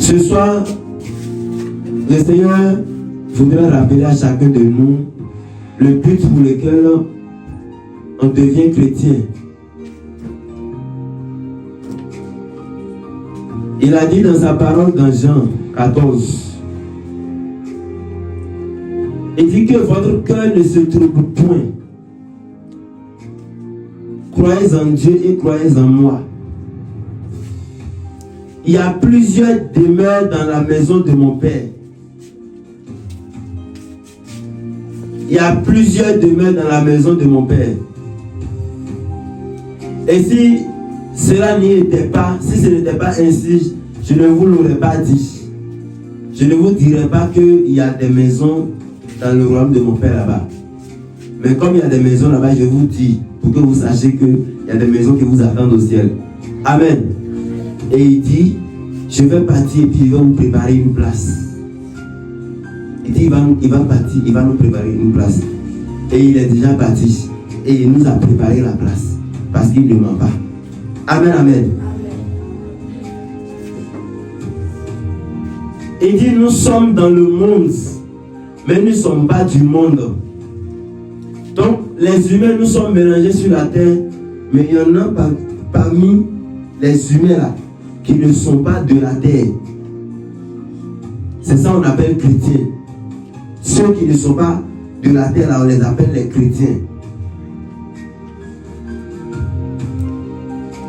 Ce soir, le Seigneur voudrait rappeler à chacun de nous le but pour lequel on devient chrétien. Il a dit dans sa parole dans Jean 14, il dit que votre cœur ne se trouble point. Croyez en Dieu et croyez en moi. Il y a plusieurs demeures dans la maison de mon Père. Il y a plusieurs demeures dans la maison de mon Père. Et si cela n'y était pas, si ce n'était pas ainsi, je ne vous l'aurais pas dit. Je ne vous dirais pas qu'il y a des maisons dans le royaume de mon Père là-bas. Mais comme il y a des maisons là-bas, je vous dis, pour que vous sachiez qu'il y a des maisons qui vous attendent au ciel. Amen. Et il dit, je vais partir et puis il va vous préparer une place. Il dit, il va partir, il va nous préparer une place. Et il est déjà parti. Et il nous a préparé la place. Parce qu'il ne ment pas. Amen, amen. Il dit, nous sommes dans le monde, mais nous ne sommes pas du monde. Donc, les humains, nous sommes mélangés sur la terre, mais il y en a parmi les humains là, qui ne sont pas de la terre. C'est ça qu'on appelle chrétiens. Ceux qui ne sont pas de la terre, là, on les appelle les chrétiens.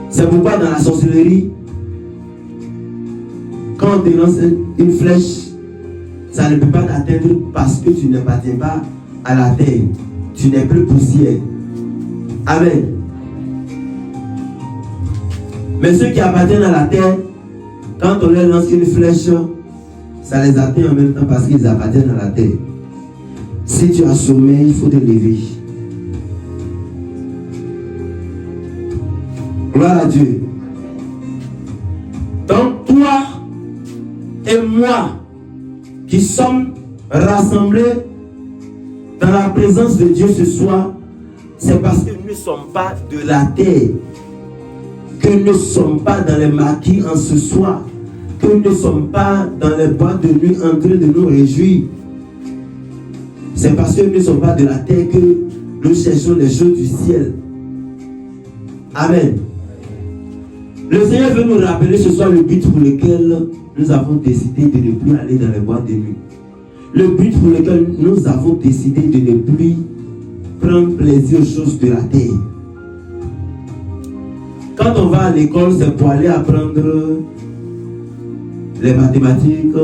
C'est pourquoi dans la sorcellerie, quand on te lance une flèche, ça ne peut pas t'atteindre parce que tu n'appartiens pas à la terre. Tu n'es plus poussière. Amen. Mais ceux qui appartiennent à la terre, quand on leur lance une flèche, ça les atteint en même temps parce qu'ils appartiennent à la terre. Si tu as sommeil, il faut te lever. Gloire à Dieu. Donc toi et moi qui sommes rassemblés dans la présence de Dieu ce soir, c'est parce que nous ne sommes pas de la terre, que nous ne sommes pas dans les maquis en ce soir, que nous ne sommes pas dans les boîtes de nuit en train de nous réjouir. C'est parce que nous ne sommes pas de la terre que nous cherchons les choses du ciel. Amen. Le Seigneur veut nous rappeler ce soir le but pour lequel nous avons décidé de ne plus aller dans les boîtes de nuit. Le but pour lequel nous avons décidé de ne plus prendre plaisir aux choses de la terre. Quand on va à l'école, c'est pour aller apprendre les mathématiques,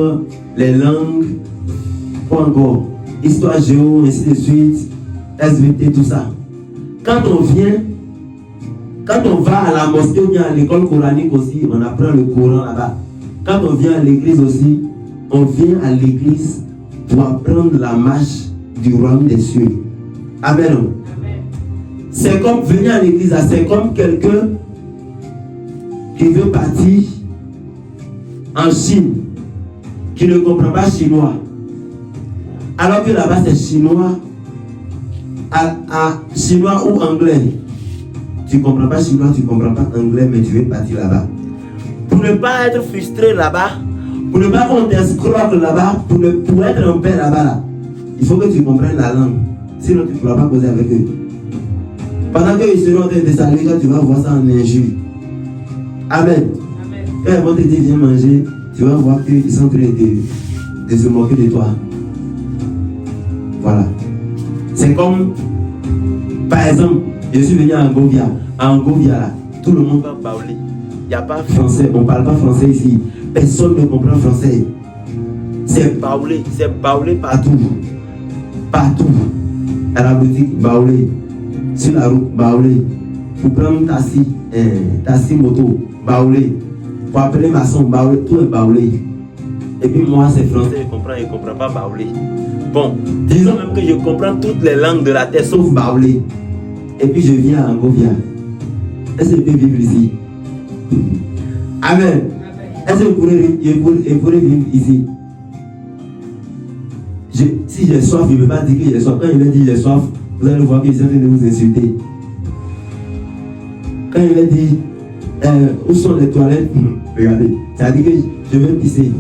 les langues, quoi encore, histoire géo, ainsi de suite, SVT, tout ça. Quand on va à la mosquée ou bien à l'école coranique aussi, on apprend le Coran là-bas. Quand on vient à l'église aussi, on vient à l'église pour apprendre la marche du royaume des cieux. Amen. Amen. C'est comme venir à l'église, c'est comme quelqu'un qui veut partir en Chine, qui ne comprend pas chinois. Alors que là-bas c'est chinois, chinois ou anglais. Tu ne comprends pas chinois, tu ne comprends pas anglais, mais tu veux partir là-bas. Pour ne pas être frustré là-bas, pour ne pas qu'on t'escroque là-bas, pour être en paix là-bas, là, il faut que tu comprennes la langue. Sinon, tu ne pourras pas causer avec eux. Pendant qu'ils seront en train de saluer, toi, tu vas voir ça en injure. Amen. Amen. Quand ils vont te dire viens manger, tu vas voir qu'ils sont en train de se moquer de toi. Voilà. C'est comme, par exemple, je suis venu à Angovia. À Angovia, là, tout le monde va parler. Il n'y a pas français, on ne parle pas français ici. Personne ne comprend français. C'est parler partout. Partout. À la boutique, baoulé. Sur la route, baoulé. Pour prendre un taxi moto, baoulé. Pour appeler maçon, baoulé. Tout est baoulé. Et puis moi, c'est français, je ne comprends pas baoulé. Bon, disons même que je comprends toutes les langues de la terre sauf baoulé. Et puis je viens à Angovia. Est-ce que je peux vivre ici? Amen. Est-ce que vous pourrez vivre ici? Si j'ai soif, je ne peux pas dire que j'ai soif. Quand il va dire j'ai soif, vous allez voir qu'il est en train de vous insulter. Quand il va dire où sont les toilettes, regardez, ça veut dire que je vais pisser.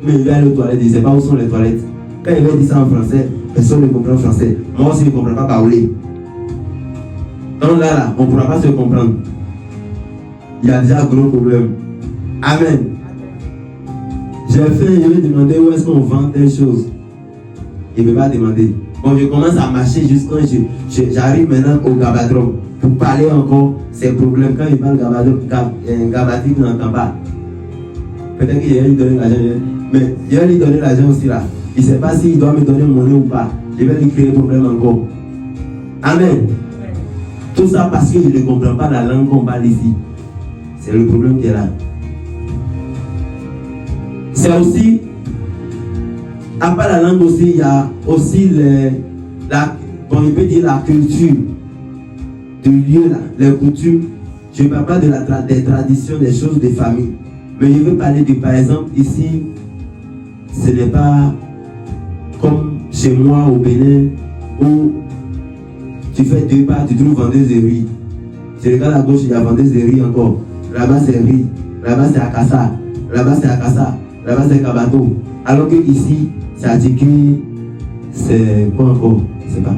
Mais il va aller aux toilettes, il ne sait pas où sont les toilettes. Quand il va dire ça en français, personne ne comprend français. Moi aussi, je ne comprends pas parler. Donc là, on ne pourra pas se comprendre. Il y a déjà un gros problème. Amen. Je vais demander où est-ce qu'on vend telle chose. Il ne veut pas demander. Bon, je commence à marcher jusqu'à j'arrive maintenant au gabadron. Pour parler encore, c'est problème. Quand il parle gabatique, il n'entend pas. Peut-être qu'il va lui donner l'argent. Mais je vais lui donner l'argent aussi là. Il ne sait pas s'il doit me donner mon nez ou pas. Je vais lui créer problème encore. Amen. Tout ça parce que je ne comprends pas la langue qu'on parle ici. C'est le problème qui est là. C'est aussi, à part la langue aussi, il y a aussi on peut dire la culture du lieu là, les coutumes. Je ne parle pas des traditions, des choses de famille. Mais je veux parler de, par exemple, ici, ce n'est pas comme chez moi au Bénin où tu fais 2 pas, tu trouves vendeuse de riz. Tu regardes à gauche, il y a vendeuse de riz encore. Là-bas c'est riz, là-bas c'est Akassa, là-bas c'est Akassa, là-bas c'est Kabato. Alors que ici, c'est Atiki, c'est quoi encore? Je ne sais pas.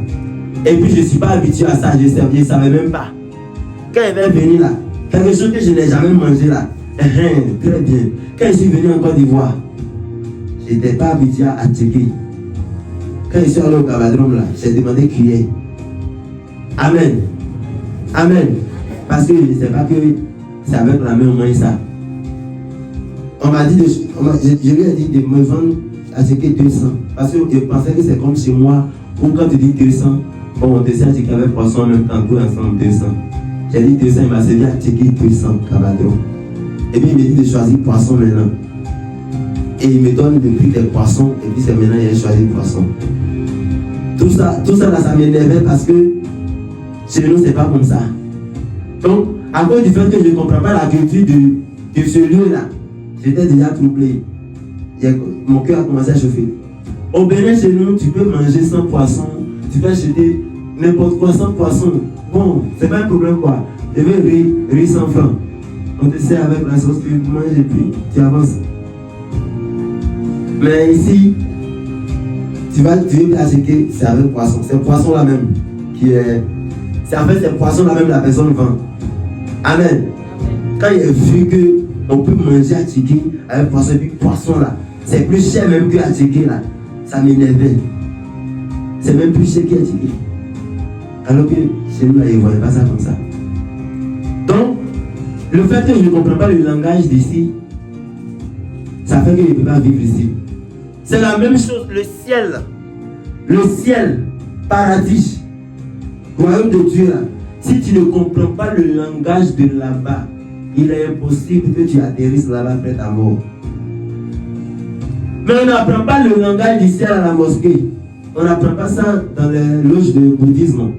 Et puis je ne suis pas habitué à ça, je ne savais même pas. Quand il va venir là, quelque chose que je n'ai jamais mangé là, très bien. Quand je suis venu en Côte d'Ivoire, je n'étais pas habitué à Atiki. Quand je suis allé au Cabadrom là, j'ai demandé cuillère. Amen. Amen. Parce que je ne sais pas que c'est avec la main on mange ça. On m'a dit, je lui ai dit de me vendre à ce que 200. Parce que je pensais que c'est comme chez moi, où quand tu dis 200, bon, on te sait qu'il y avait poisson en même temps, tout ensemble 200. J'ai dit 200, il m'a servi à checker 200 cabadron. Et puis il me dit de choisir poisson maintenant. Et il me donne le prix des poissons, et puis c'est maintenant qu'il a choisi le poisson. Tout ça là, ça m'énervait parce que chez nous, c'est pas comme ça. Donc, à cause du fait que je ne comprends pas la culture de ce lieu-là, j'étais déjà troublé. Mon cœur a commencé à chauffer. Au Bénin, chez nous, tu peux manger sans poisson, tu peux acheter n'importe quoi sans poisson. Bon, c'est pas un problème quoi. Je veux riz 100 francs. On te sert avec la sauce que tu manges et puis tu avances. Mais ici, tu veux acheter, c'est avec poisson. C'est le poisson là même qui est. En fait, c'est le poisson là même la personne vend. Amen. Quand il a vu qu'on peut manger à Tchiki avec poisson, et puis poisson là, c'est plus cher même que à Tchiki là. Ça m'énervait. C'est même plus cher qu'à Tchiki. Alors que chez nous là, ils ne voyaient pas ça comme ça. Donc, le fait que je ne comprends pas le langage d'ici, ça fait que je ne peux pas vivre ici. C'est la même chose, le ciel, paradis, royaume de Dieu là. Si tu ne comprends pas le langage de là-bas, il est impossible que tu atterrisses là-bas après ta mort. Mais on n'apprend pas le langage du ciel à la mosquée. On n'apprend pas ça dans les loges de bouddhisme.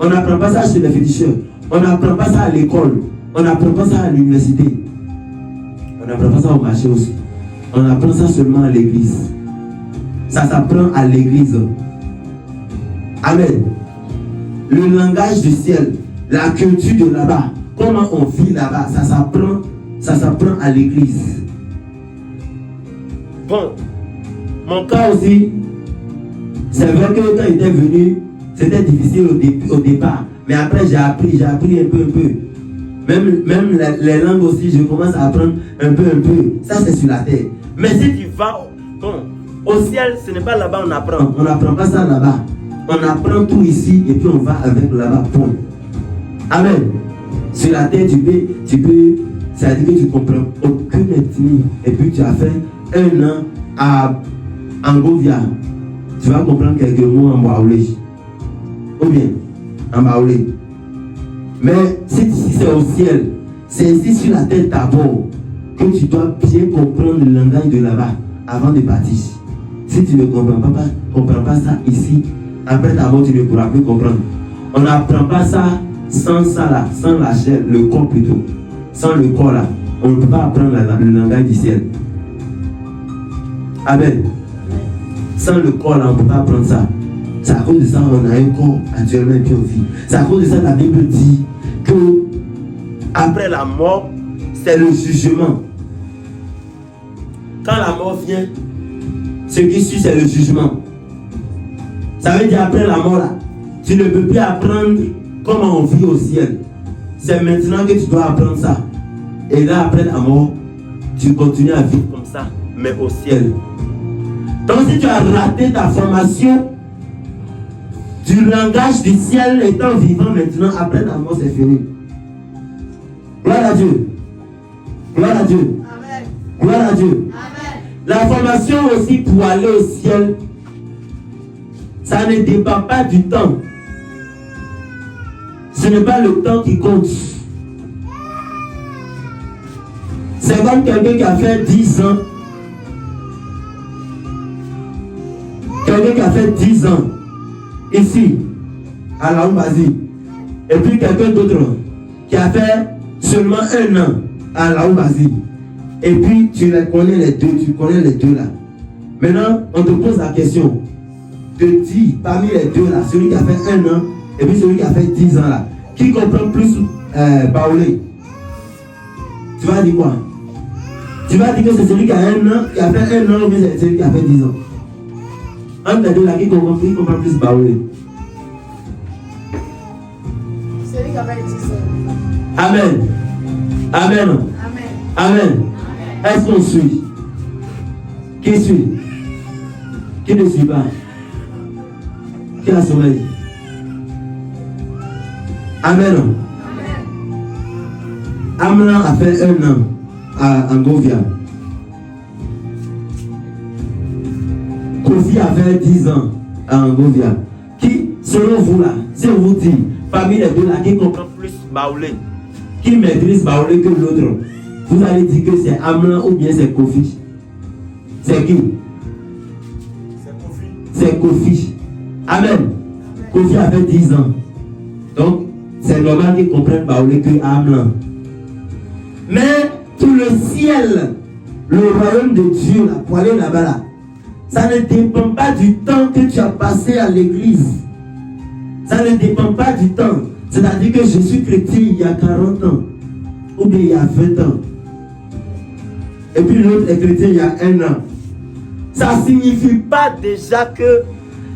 On n'apprend pas ça chez les féticheurs. On n'apprend pas ça à l'école. On n'apprend pas ça à l'université. On n'apprend pas ça au marché aussi. On apprend ça seulement à l'église. Ça s'apprend à l'église. Amen. Le langage du ciel, la culture de là-bas, comment on vit là-bas, ça s'apprend à l'église. Bon, mon cas aussi, c'est vrai que quand il était venu, c'était difficile au départ. Mais après, j'ai appris un peu. Même les langues aussi, je commence à apprendre un peu. Ça, c'est sur la terre. Mais si tu vas au ciel, ce n'est pas là-bas on apprend. On n'apprend pas ça là-bas. On apprend tout ici et puis on va avec là-bas. Point. Amen. Sur la terre, tu peux, c'est-à-dire que tu ne comprends aucune ethnie. Et puis tu as fait 1 an à Angovia. Tu vas comprendre quelques mots en baoulé. Ou bien en baoulé. Mais si c'est au ciel, c'est ici sur la terre d'abord que tu dois bien comprendre le langage de là-bas avant de partir. Si tu ne comprends pas ça ici, après ta mort, tu ne pourras plus comprendre. On n'apprend pas ça sans ça là, sans la chair, le corps plutôt. Sans le corps là, on ne peut pas apprendre le langage du ciel. Amen. Sans le corps là, on ne peut pas apprendre ça. C'est à cause de ça qu'on a un corps actuellement et puis on vit. C'est à cause de ça que la Bible dit que après la mort, c'est le jugement. quand la mort vient, ce qui suit, c'est le jugement. Ça veut dire après la mort, là, tu ne peux plus apprendre comment on vit au ciel. C'est maintenant que tu dois apprendre ça. Et là, après la mort, tu continues à vivre comme ça, mais au ciel. Donc si tu as raté ta formation du langage du ciel étant vivant maintenant, après la mort, c'est fini. Gloire à Dieu. Gloire à Dieu. Amen. Gloire à Dieu. Amen. La formation aussi pour aller au ciel, ça ne dépend pas du temps. Ce n'est pas le temps qui compte. C'est comme quelqu'un qui a fait 10 ans. Quelqu'un qui a fait 10 ans ici, à la Oumbasi. Et puis quelqu'un d'autre qui a fait seulement 1 an à la Oumbasi. Et puis tu les connais les deux, tu connais les deux là. Maintenant, on te pose la question. Te dis parmi les deux là, celui qui a fait 1 an et puis celui qui a fait 10 ans là, qui comprend plus Baoulé? Tu vas dire quoi? Tu vas dire que c'est celui qui a 1 an, qui a fait 1 an ou bien c'est celui qui a fait 10 ans? Un des deux là qui comprend plus Baoulé. Celui qui a fait 10 ans. Amen. Amen. Amen. Amen. Est-ce qu'on suit? Qui suit? Qui ne suit pas? Qui a sommeil? Amen. Amlan a fait 1 an à Angovia. Kofi a fait 10 ans à Angovia. Qui, selon vous là, si on vous dit, parmi les deux là, qui comprend plus Baoulé, qui maîtrise Baoulé que l'autre, vous allez dire que c'est Amlan ou bien c'est Kofi? C'est qui? C'est Kofi. Amen. Kofi a fait 10 ans. Donc, c'est normal qu'ils comprennent Baoulé que Amlan. Mais tout le ciel, le royaume de Dieu, là, pour aller là-bas, là, ça ne dépend pas du temps que tu as passé à l'église. Ça ne dépend pas du temps. C'est-à-dire que je suis chrétien il y a 40 ans. Ou bien il y a 20 ans. Et puis l'autre est chrétien il y a 1 an. Ça ne signifie pas déjà que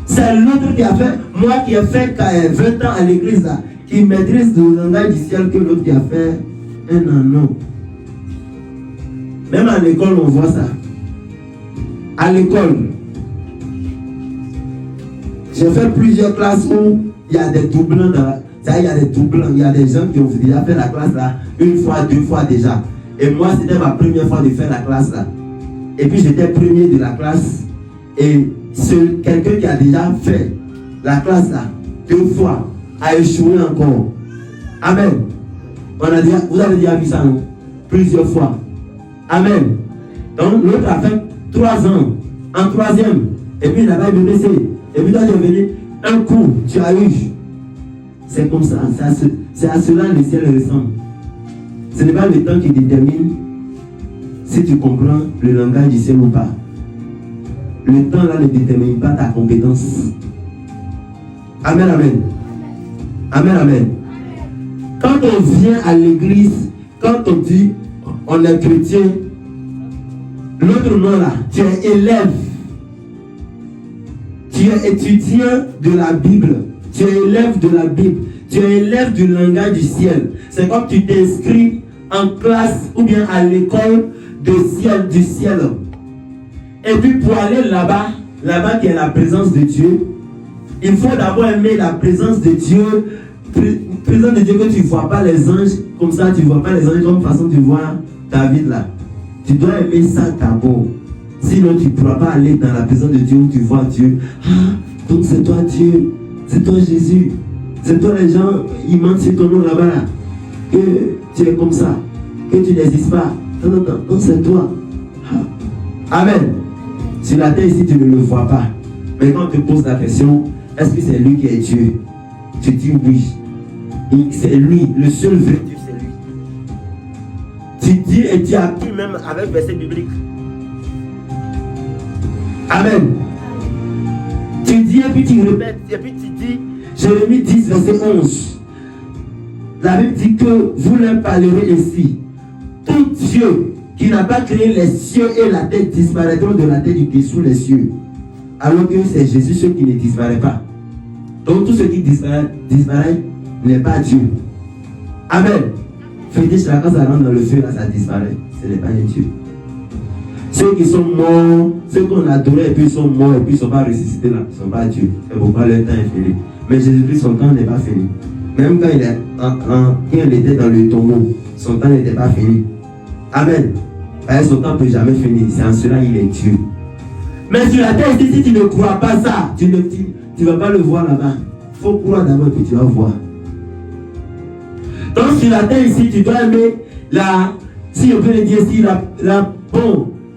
c'est l'autre qui a fait, moi qui ai fait 20 ans à l'église là, qui maîtrise le langage du ciel que l'autre qui a fait 1 an. Non. Même à l'école, on voit ça. À l'école, j'ai fait plusieurs classes où il y a des doublants dans la... Il y a des doublants, il y a des gens qui ont déjà fait la classe là, 1 fois, 2 fois déjà. Et moi, c'était ma première fois de faire la classe là. Et puis j'étais premier de la classe. Et quelqu'un qui a déjà fait la classe là 2 fois a échoué encore. Amen. Vous avez déjà vu ça, non? Plusieurs fois. Amen. Donc l'autre a fait 3 ans en 3e. Et puis il n'a pas eu de BC. Et puis toi tu es venu, un coup, tu as eu. C'est comme ça. C'est à cela le ciel ressemble. Ce n'est pas le temps qui détermine si tu comprends le langage du ciel ou pas. Le temps là ne détermine pas ta compétence. Amen, amen. Amen, amen. Quand on vient à l'église, quand on dit on est chrétien, l'autre nom là, tu es élève. Tu es étudiant de la Bible. Tu es élève de la Bible. Tu es élève du langage du ciel. C'est comme tu t'inscris en classe ou bien à l'école du ciel. Et puis pour aller là-bas qui est la présence de Dieu, il faut d'abord aimer la présence de Dieu. Présence de Dieu que tu ne vois pas les anges comme ça, tu ne vois pas les anges comme façon tu vois David là. Tu dois aimer ça d'abord. Sinon tu ne pourras pas aller dans la présence de Dieu où tu vois Dieu. Ah, donc c'est toi Dieu, c'est toi Jésus, c'est toi les gens, ils mentent sur ton nom là-bas là. Que tu es comme ça, que tu n'existes pas. Non, donc c'est toi. Ah. Amen. Sur la terre ici tu ne le vois pas. Mais quand on te pose la question, est-ce que c'est lui qui est Dieu? Tu dis oui. C'est lui, le seul vrai Dieu, c'est lui. Tu dis et tu appuies même avec verset biblique. Amen. Tu dis et puis tu répètes, et puis tu dis, Jérémie 10, verset 11. La Bible dit que vous leur parlerez ainsi. Tout Dieu qui n'as pas créé les cieux et la terre disparaîtront de la terre du dessous les cieux. Alors que c'est Jésus ce qui ne disparaît pas. Donc tout ce qui disparaît n'est pas Dieu. Amen. Fétiche là, quand ça rentre dans le feu, là, ça disparaît. Ce n'est pas un Dieu. Ceux qui sont morts, ceux qu'on adorait et puis ils sont morts et puis ils ne sont pas ressuscités là, ils ne sont pas Dieu. C'est pourquoi leur temps est fini. Mais Jésus-Christ, son temps n'est pas fini. Même quand il était dans le tombeau, son temps n'était pas fini. Amen. Son temps ne peut jamais finir. C'est en cela qu'il est Dieu. Mais sur la terre, si tu ne crois pas ça, tu ne vas pas le voir là-bas. Il faut croire d'abord et puis tu vas voir. Donc sur la terre ici, tu dois aimer si on peut le dire ici,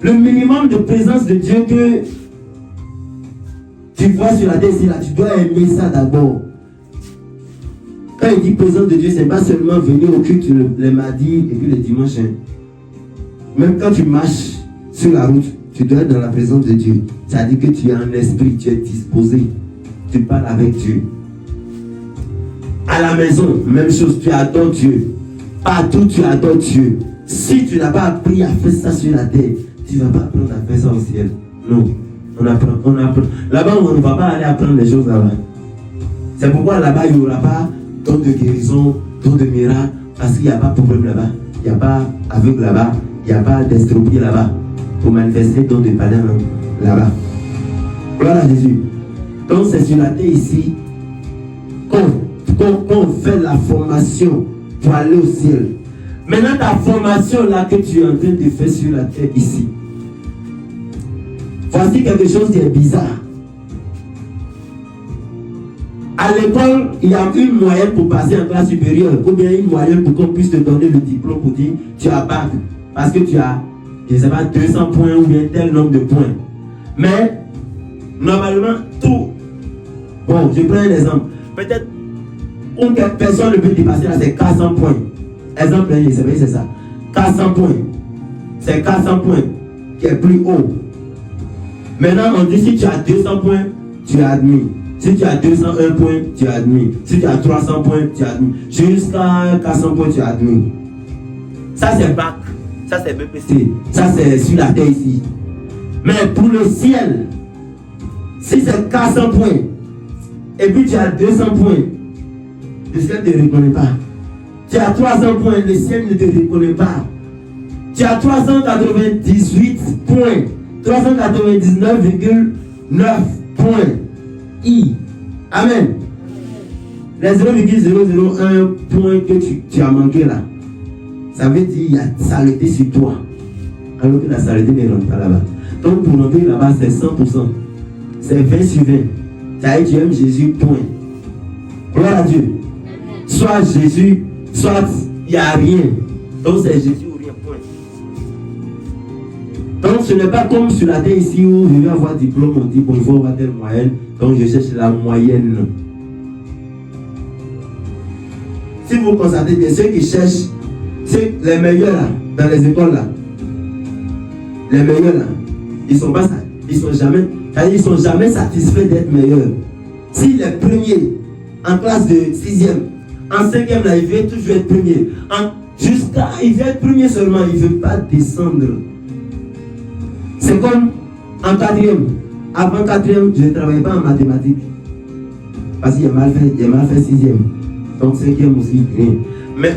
le minimum de présence de Dieu que tu vois sur la terre ici, là, tu dois aimer ça d'abord. Quand il dit présence de Dieu, ce n'est pas seulement venir au culte le mardi et puis le dimanche. Hein. Même quand tu marches sur la route, tu dois être dans la présence de Dieu. C'est-à-dire que tu es en esprit, tu es disposé. Tu parles avec Dieu. À la maison, même chose, tu adores Dieu. Partout, tu adores Dieu. Si tu n'as pas appris à faire ça sur la terre, tu ne vas pas apprendre à faire ça au ciel. Non. On apprend. Là-bas, on ne va pas aller apprendre les choses là-bas. C'est pourquoi là-bas, il n'y aura pas don de guérison, don de miracle, parce qu'il n'y a pas de problème là-bas. Il n'y a pas aveugle là-bas. Il n'y a pas d'estropie là-bas. Pour manifester don de parler là-bas. Gloire à Jésus. Donc c'est sur la terre ici qu'on fait la formation pour aller au ciel. Maintenant ta formation là que tu es en train de faire sur la terre ici. Voici quelque chose qui est bizarre. À l'école, il y a une moyenne pour passer en classe supérieure, ou bien une moyenne pour qu'on puisse te donner le diplôme pour dire tu as bac. Parce que tu as, je ne sais pas, 200 points ou bien tel nombre de points. Mais, normalement, tout. Bon, je prends un exemple. Peut-être, une personne ne peut dépasser là, c'est 400 points. Exemple, c'est ça. 400 points. C'est 400 points qui est plus haut. Maintenant, on dit si tu as 200 points, tu es admis. Si tu as 201 points, tu es admis. Si tu as 300 points, tu es admis. Jusqu'à 400 points, tu es admis. Ça, c'est bac. Ça, c'est BPC. Ça, c'est sur la terre ici. Mais pour le ciel, si c'est 400 points, et puis tu as 200 points, le ciel ne te reconnaît pas. Tu as 300 points, le ciel ne te reconnaît pas. Tu as 398 points, 399,9 points. Amen. Les 0,001 points que tu as manqué là, ça veut dire qu'il y a saleté sur toi. Alors que la saleté ne rentre pas là-bas. Donc pour rentrer là-bas, c'est 100%. C'est 20 sur 20. Ça veut dire que tu aimes Jésus, point. Gloire à Dieu. Soit Jésus, soit il n'y a rien. Donc c'est Jésus ou rien, point. Donc ce n'est pas comme sur la terre ici où je vais avoir diplôme, on dit bon, il faut avoir telle moyenne. Donc je cherche la moyenne. Si vous constatez bien, ceux qui cherchent, c'est les meilleurs là, dans les écoles là. Les meilleurs là, ils sont jamais satisfaits d'être meilleurs. Si les premiers en classe de 6e, en 5e là, il veut toujours être premier. Il veut être premier seulement, il ne veut pas descendre. C'est comme en 4e. Avant 4e, je ne travaillais pas en mathématiques. Parce qu'il a mal fait 6e. Donc 5e aussi, rien. Mais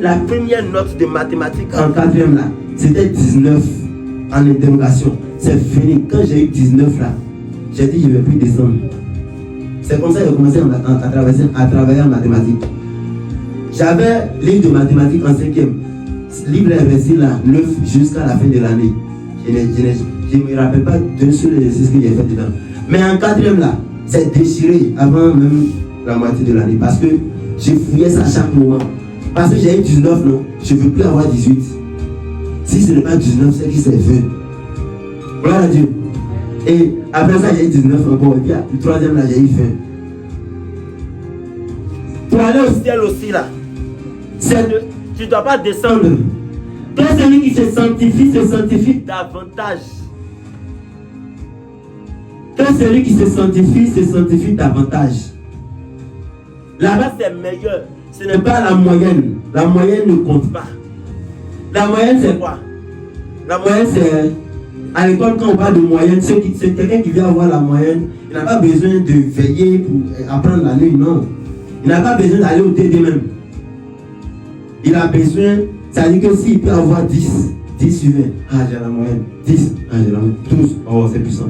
la première note de mathématiques en 4e là, c'était 19 en interrogation. C'est fini. Quand j'ai eu 19 là, j'ai dit je ne vais plus descendre. C'est comme ça que j'ai commencé à travailler en mathématiques. J'avais livre de mathématiques en 5e. Livre est resté là, 9 jusqu'à la fin de l'année. Je ne me rappelle pas d'un seul exercice que j'ai fait dedans. Mais en 4e là, c'est déchiré avant même la moitié de l'année. Parce que je fouillais ça à chaque moment. Parce que j'ai eu 19, non, je ne veux plus avoir 18. Si ce n'est pas 19, c'est qui c'est 20. Gloire à Dieu. Et après ça, j'ai eu 19 encore. Et puis le 3e là, j'ai eu 20. Pour aller au ciel aussi là, tu ne dois pas descendre. Quand celui qui se sanctifie davantage. Quand celui qui se sanctifie davantage. Là-bas, c'est meilleur. Ce n'est pas la moyenne. La moyenne ne compte pas. La moyenne, c'est quoi? La moyenne, c'est à l'école, quand on parle de moyenne, c'est quelqu'un qui vient avoir la moyenne. Il n'a pas besoin de veiller pour apprendre la nuit, non. Il n'a pas besoin d'aller au TD même. Il a besoin, ça veut dire que s'il peut avoir 10 sur 20, ah j'ai la moyenne, 10, ah j'ai la moyenne, 12, oh c'est puissant.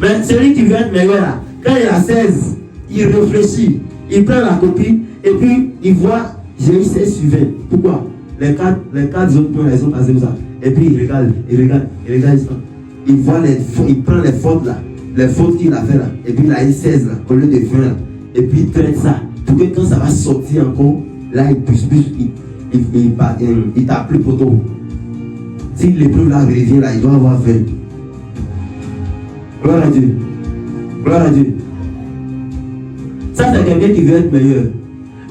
Mais celui qui veut être meilleur là, quand il a 16, il réfléchit, il prend la copie et puis il voit, j'ai eu 16 sur 20. Pourquoi? Les 4 autres points, ils sont passés comme ça. Et puis il regarde. Il voit il prend les fautes là, les fautes qu'il a fait là. Et puis il a eu 16 là, au lieu de 20 là. Et puis il traite ça. Pour que quand ça va sortir encore, là il pousse plus, il tape plus pour toi. Si l'épreuve là revient là, il doit avoir 20. Gloire à Dieu. Gloire à Dieu. Ça c'est quelqu'un qui veut être meilleur.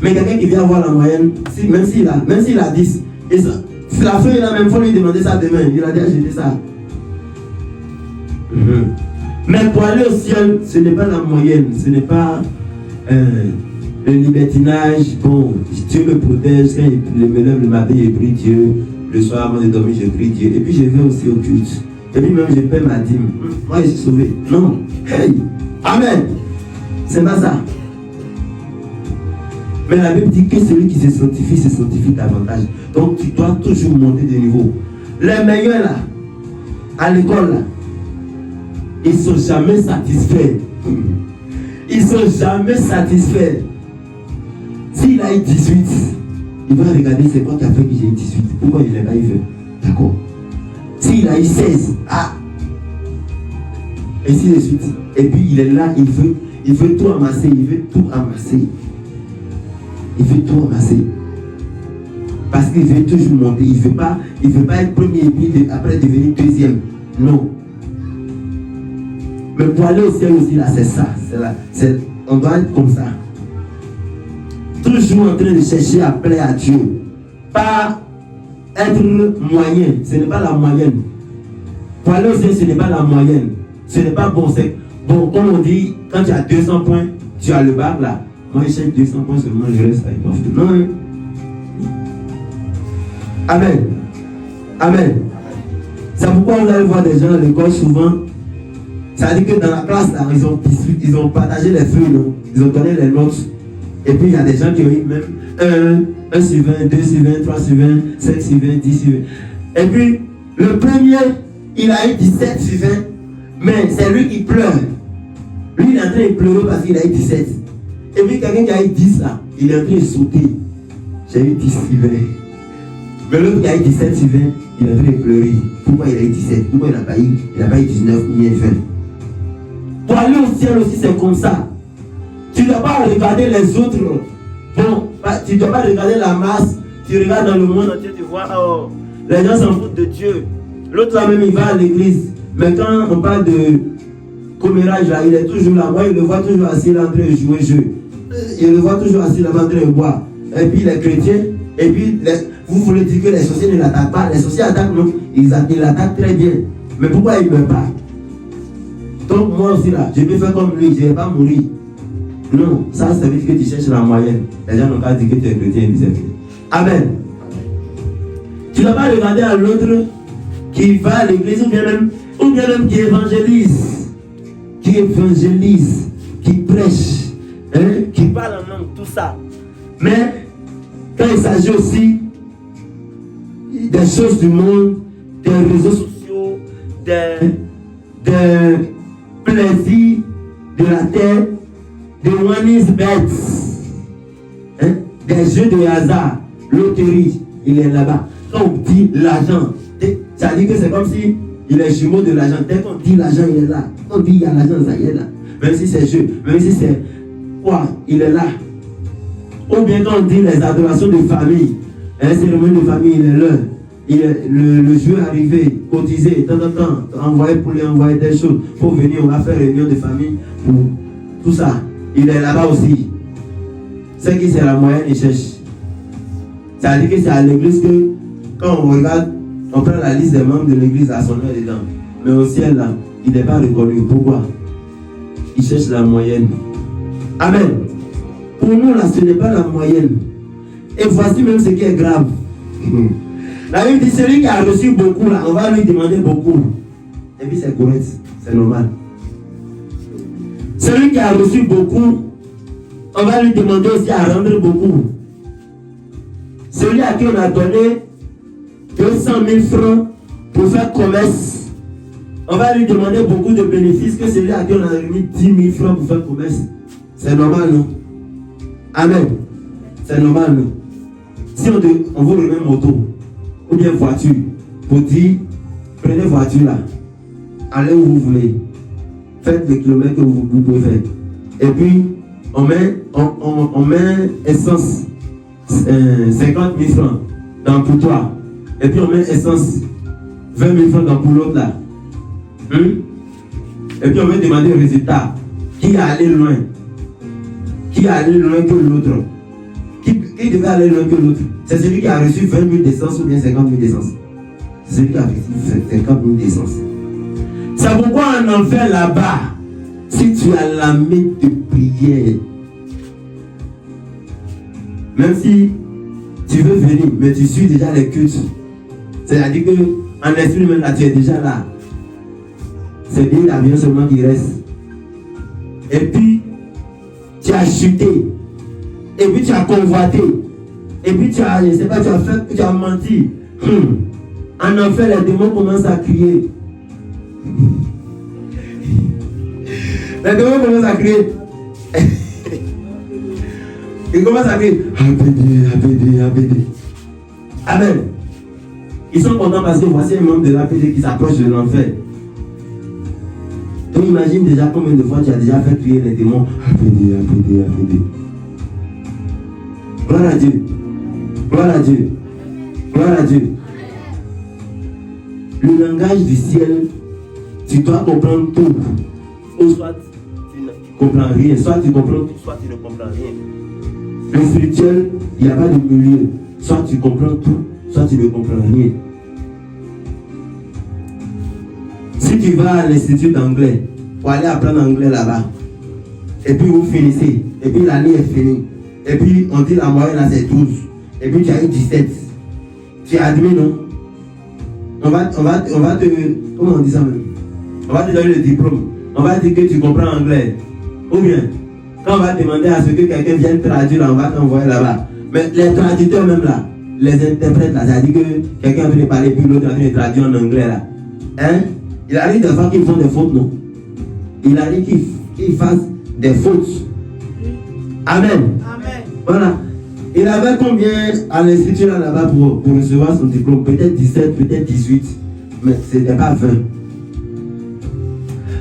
Mais quelqu'un qui vient avoir la moyenne, même s'il a 10, et ça, si la feuille là même, il faut lui demander ça demain. Il a déjà jeté ça. Mais pour aller au ciel, ce n'est pas la moyenne, ce n'est pas le libertinage. Bon, Dieu me protège, quand je me lève le matin, je prie Dieu. Le soir avant de dormir, je prie Dieu. Et puis je vais aussi au culte. Et puis même je paie ma dîme. Moi je suis sauvé. Non. Hey. Amen. C'est pas ça. Mais la Bible dit que celui qui se sanctifie davantage. Donc tu dois toujours monter de niveau. Les meilleurs là, à l'école là, ils ne sont jamais satisfaits. Ils ne sont jamais satisfaits. S'il a eu 18, il va regarder c'est quoi qui a fait que j'ai eu 18. Pourquoi il n'a pas eu 20? D'accord. S'il a eu 16, et ainsi de suite. Et puis il est là, il veut tout amasser, Il veut tout amasser. Parce qu'il veut toujours monter. Il ne veut pas être premier et puis après devenir deuxième. Non. Mais pour aller au ciel aussi, là, c'est ça. On doit être comme ça. Toujours en train de chercher à plaire à Dieu. Pas être moyen. Ce n'est pas la moyenne. Pour aller au ciel, ce n'est pas la moyenne. Ce n'est pas bon. Bon, comme on dit, quand tu as 200 points, tu as le bac là. Moi, je cherche 200 points seulement, je reste avec moi. Non. Amen. Amen. C'est pourquoi vous allez voir des gens à l'école souvent. Ça veut dire que dans la classe, là, ils ont partagé les feuilles, non? Ils ont donné les notes. Et puis il y a des gens qui ont eu même 1 sur 20, 2 sur 20, 3 sur 20, 5 sur 20, 10 sur 20. Et puis, le premier, il a eu 17 sur 20, mais c'est lui qui pleure. Lui, il est en train de pleurer parce qu'il a eu 17. Et puis quelqu'un qui a eu 10 là, il est en train de sauter. J'ai eu 10 sur 20. Mais l'autre qui a eu 17 sur 20, il est en train de pleurer. Pourquoi il a eu 17? Pourquoi il n'a pas eu 19 ou bien 20? Pour aller au ciel aussi, c'est comme ça. Tu ne dois pas regarder les autres. Bon, tu ne dois pas regarder la masse. Tu regardes dans le monde entier, tu vois, oh, les gens s'en foutent de Dieu. L'autre là même, il va à l'église. Mais quand on parle de commérage là, il est toujours là. Moi, je le vois toujours assis là en train de jouer jeu. Je le vois toujours assis là en train de boire. Et puis les chrétiens, et puis vous voulez dire que les sorciers ne l'attaquent pas. Les sorciers attaquent, non. Ils l'attaquent très bien. Mais pourquoi ils ne meurent pas? Donc moi aussi là, je peux faire comme lui, je ne vais pas mourir. Non, ça veut dire que tu cherches la moyenne. Les gens n'ont pas dit que tu es chrétien et bizarre. Amen. Tu ne vas pas regarder à l'autre qui va à l'église ou bien même qui évangélise. Qui prêche, hein, qui parle en langue, tout ça. Mais quand il s'agit aussi des choses du monde, des réseaux sociaux, des plaisirs de la terre, des one is bets, hein, des jeux de hasard, loterie, il est là-bas. Quand on dit l'argent, ça dit que c'est comme si il est jumeau de l'argent. Dès qu'on dit l'argent, il est là. Quand on dit il y a l'argent, ça y est là. Même si c'est jeu, même si c'est quoi, il est là. Ou bien quand on dit les adorations de famille, un cérémonie de famille, il est là. Le jour est arrivé, cotisé, de temps en temps, envoyer pour lui envoyer des choses, pour venir, on va faire réunion de famille, pour tout ça. Il est là-bas aussi. C'est qui c'est la moyenne, il cherche. Ça veut dire que c'est à l'église que, quand on regarde, on prend la liste des membres de l'église à son nom dedans. Mais au ciel, là, il n'est pas reconnu. Pourquoi? Il cherche la moyenne. Amen. Pour nous, là, ce n'est pas la moyenne. Et voici même ce qui est grave. La Bible dit celui qui a reçu beaucoup, là, on va lui demander beaucoup. Et puis c'est correct, c'est normal. Celui qui a reçu beaucoup, on va lui demander aussi à rendre beaucoup. Celui à qui on a donné 200 000 francs pour faire commerce, on va lui demander beaucoup de bénéfices que celui à qui on a remis 10 000 francs pour faire commerce. C'est normal, non? Amen. C'est normal, non? Si on vous remet moto ou bien voiture, pour dire, prenez voiture là, allez où vous voulez, faites les kilomètres que vous pouvez faire. Et puis, on met essence 50 000 francs dans pour toi. Et puis on met essence 20 000 francs dans pour l'autre là. Et puis on va demander le résultat. Qui a allé loin? Qui a allé loin que l'autre? Qui devait aller loin que l'autre? C'est celui qui a reçu 20 000 d'essence ou bien 50 000 d'essence. C'est celui qui a reçu 50 000 d'essence. C'est pourquoi en enfer là-bas, si tu as la main de prière, même si tu veux venir, mais tu suis déjà les cultes, c'est-à-dire qu'en esprit même là, tu es déjà là. C'est bien l'avion seulement qui reste. Et puis, tu as chuté. Et puis, tu as convoité. Et puis, tu as, je ne sais pas, tu as menti. En enfer, les démons commencent à crier. Les démons commencent à crier. Ils commencent à crier. APD. Amen. Ils sont contents parce que voici un membre de l'APD qui s'approche de l'enfer. Donc imagine déjà combien de fois tu as déjà fait crier les démons. APD. Gloire à Dieu. Gloire à Dieu. Gloire à Dieu. Le langage du ciel, tu dois comprendre tout. Ou soit tu ne comprends rien. Soit tu comprends tout, soit tu ne comprends rien. Le spirituel, il n'y a pas de milieu. Soit tu comprends tout, soit tu ne comprends rien. Si tu vas à l'institut d'anglais, pour aller apprendre l'anglais là-bas, et puis vous finissez, et puis l'année est finie, et puis on dit la moyenne là c'est 12, et puis tu as eu 17, tu es admis, non? On va te, comment on dit ça même? On va te donner le diplôme, on va dire que tu comprends anglais, ou bien, quand on va demander à ce que quelqu'un vienne traduire, on va t'envoyer là-bas. Mais les traducteurs même là, les interprètes là, ça dit que quelqu'un veut parler, puis l'autre a traduire en anglais là. Hein? Il arrive des fois qu'ils font des fautes, non? Il arrive qu'ils fassent des fautes. Amen. Amen. Voilà. Il avait combien à l'institut là-bas pour recevoir son diplôme? Peut-être 17, peut-être 18. Mais ce n'était pas 20.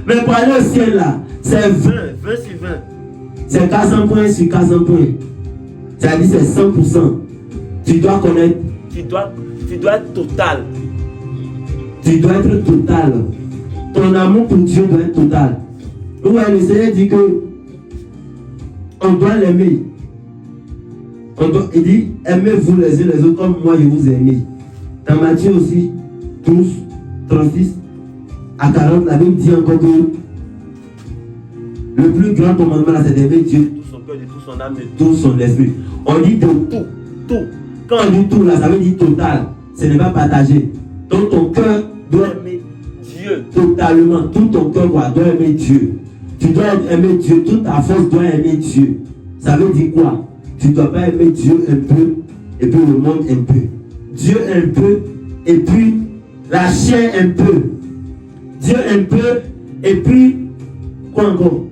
Mais pour aller au ciel là, c'est 20 sur 20. C'est 400 points sur 400 points. C'est-à-dire c'est 100%. Tu dois connaître. Tu dois être total. Tu dois être total. Ton amour pour Dieu doit être total. Ouais, le Seigneur dit que on doit l'aimer. Il dit, aimez-vous les uns les autres comme moi je vous ai aimé. Dans Matthieu aussi, 12, 36 à 40, la Bible dit encore que le plus grand commandement là, c'est d'aimer Dieu de tout son cœur, de tout son âme, de tout son esprit. On dit de tout. Quand on dit tout là, ça veut dire total. Ce n'est pas partagé. Donc ton cœur doit aimer Dieu totalement. Tout ton cœur doit aimer Dieu. Tu dois aimer Dieu. Toute ta force doit aimer Dieu. Ça veut dire quoi? Tu ne dois pas aimer Dieu un peu et puis le monde un peu. Dieu un peu et puis la chair un peu. Dieu un peu et puis quoi encore?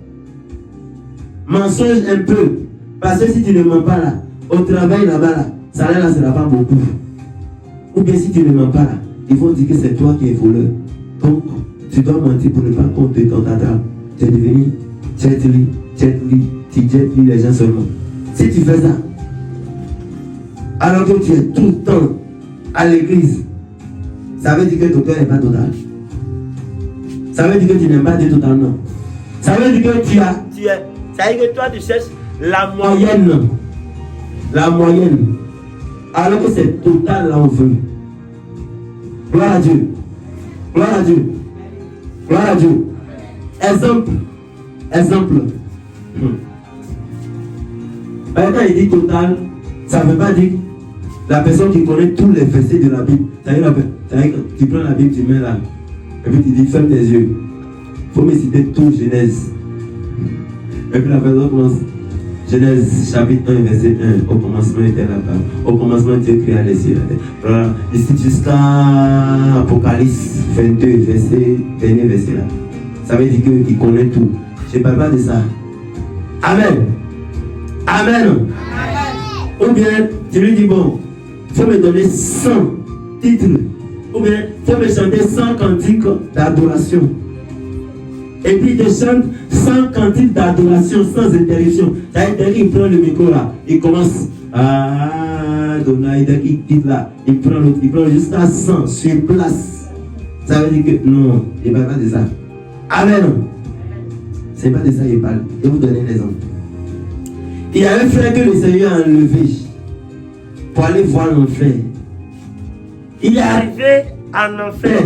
Mensonge un peu. Parce que si tu ne mens pas là, au travail là-bas là, ça là ne sera pas beaucoup. Ou bien si tu ne mens pas là, ils vont dire que c'est toi qui es voleur. Donc, tu dois mentir pour ne pas compter dans ta trappe. Tu es devenu gently, les gens seulement. Si tu fais ça, alors que tu es tout le temps à l'église, ça veut dire que ton cœur n'est pas total. Ça veut dire que tu n'aimes pas Dieu totalement. Ça veut dire que ça veut dire que toi tu cherches la moyenne. La moyenne. Alors que c'est total là on veut. Gloire à Dieu. Gloire à Dieu. Gloire à Dieu. Exemple. Quand il dit total, ça ne veut pas dire la personne qui connaît tous les versets de la Bible. Tu prends la Bible, tu mets là. Et puis tu dis, ferme tes yeux. Il faut me citer tout Genèse. Et puis la personne commence. Genèse chapitre 1, verset 1. Au commencement était la parole. Au commencement, Dieu créa les cieux et la terre. Voilà. Ici jusqu'à Apocalypse 22, dernier verset là. Ça veut dire qu'il connaît tout. Je ne parle pas de ça. Amen. Amen. Amen. Ou bien, tu lui dis, bon, il faut me donner 100 titres. Ou bien, il faut me chanter 100 cantiques d'adoration. Et puis, il te chante 100 cantiques d'adoration sans interruption. C'est-à-dire qu'il prend le micro là, il commence. Ah, il quitte là, il prend jusqu'à 100 sur place. Ça veut dire que non, il ne parle pas de ça. Amen. C'est pas de ça qu'il parle. Je vais vous donner des exemples. Il y a un frère que le Seigneur a enlevé pour aller voir l'enfer. Il est arrivé en enfer,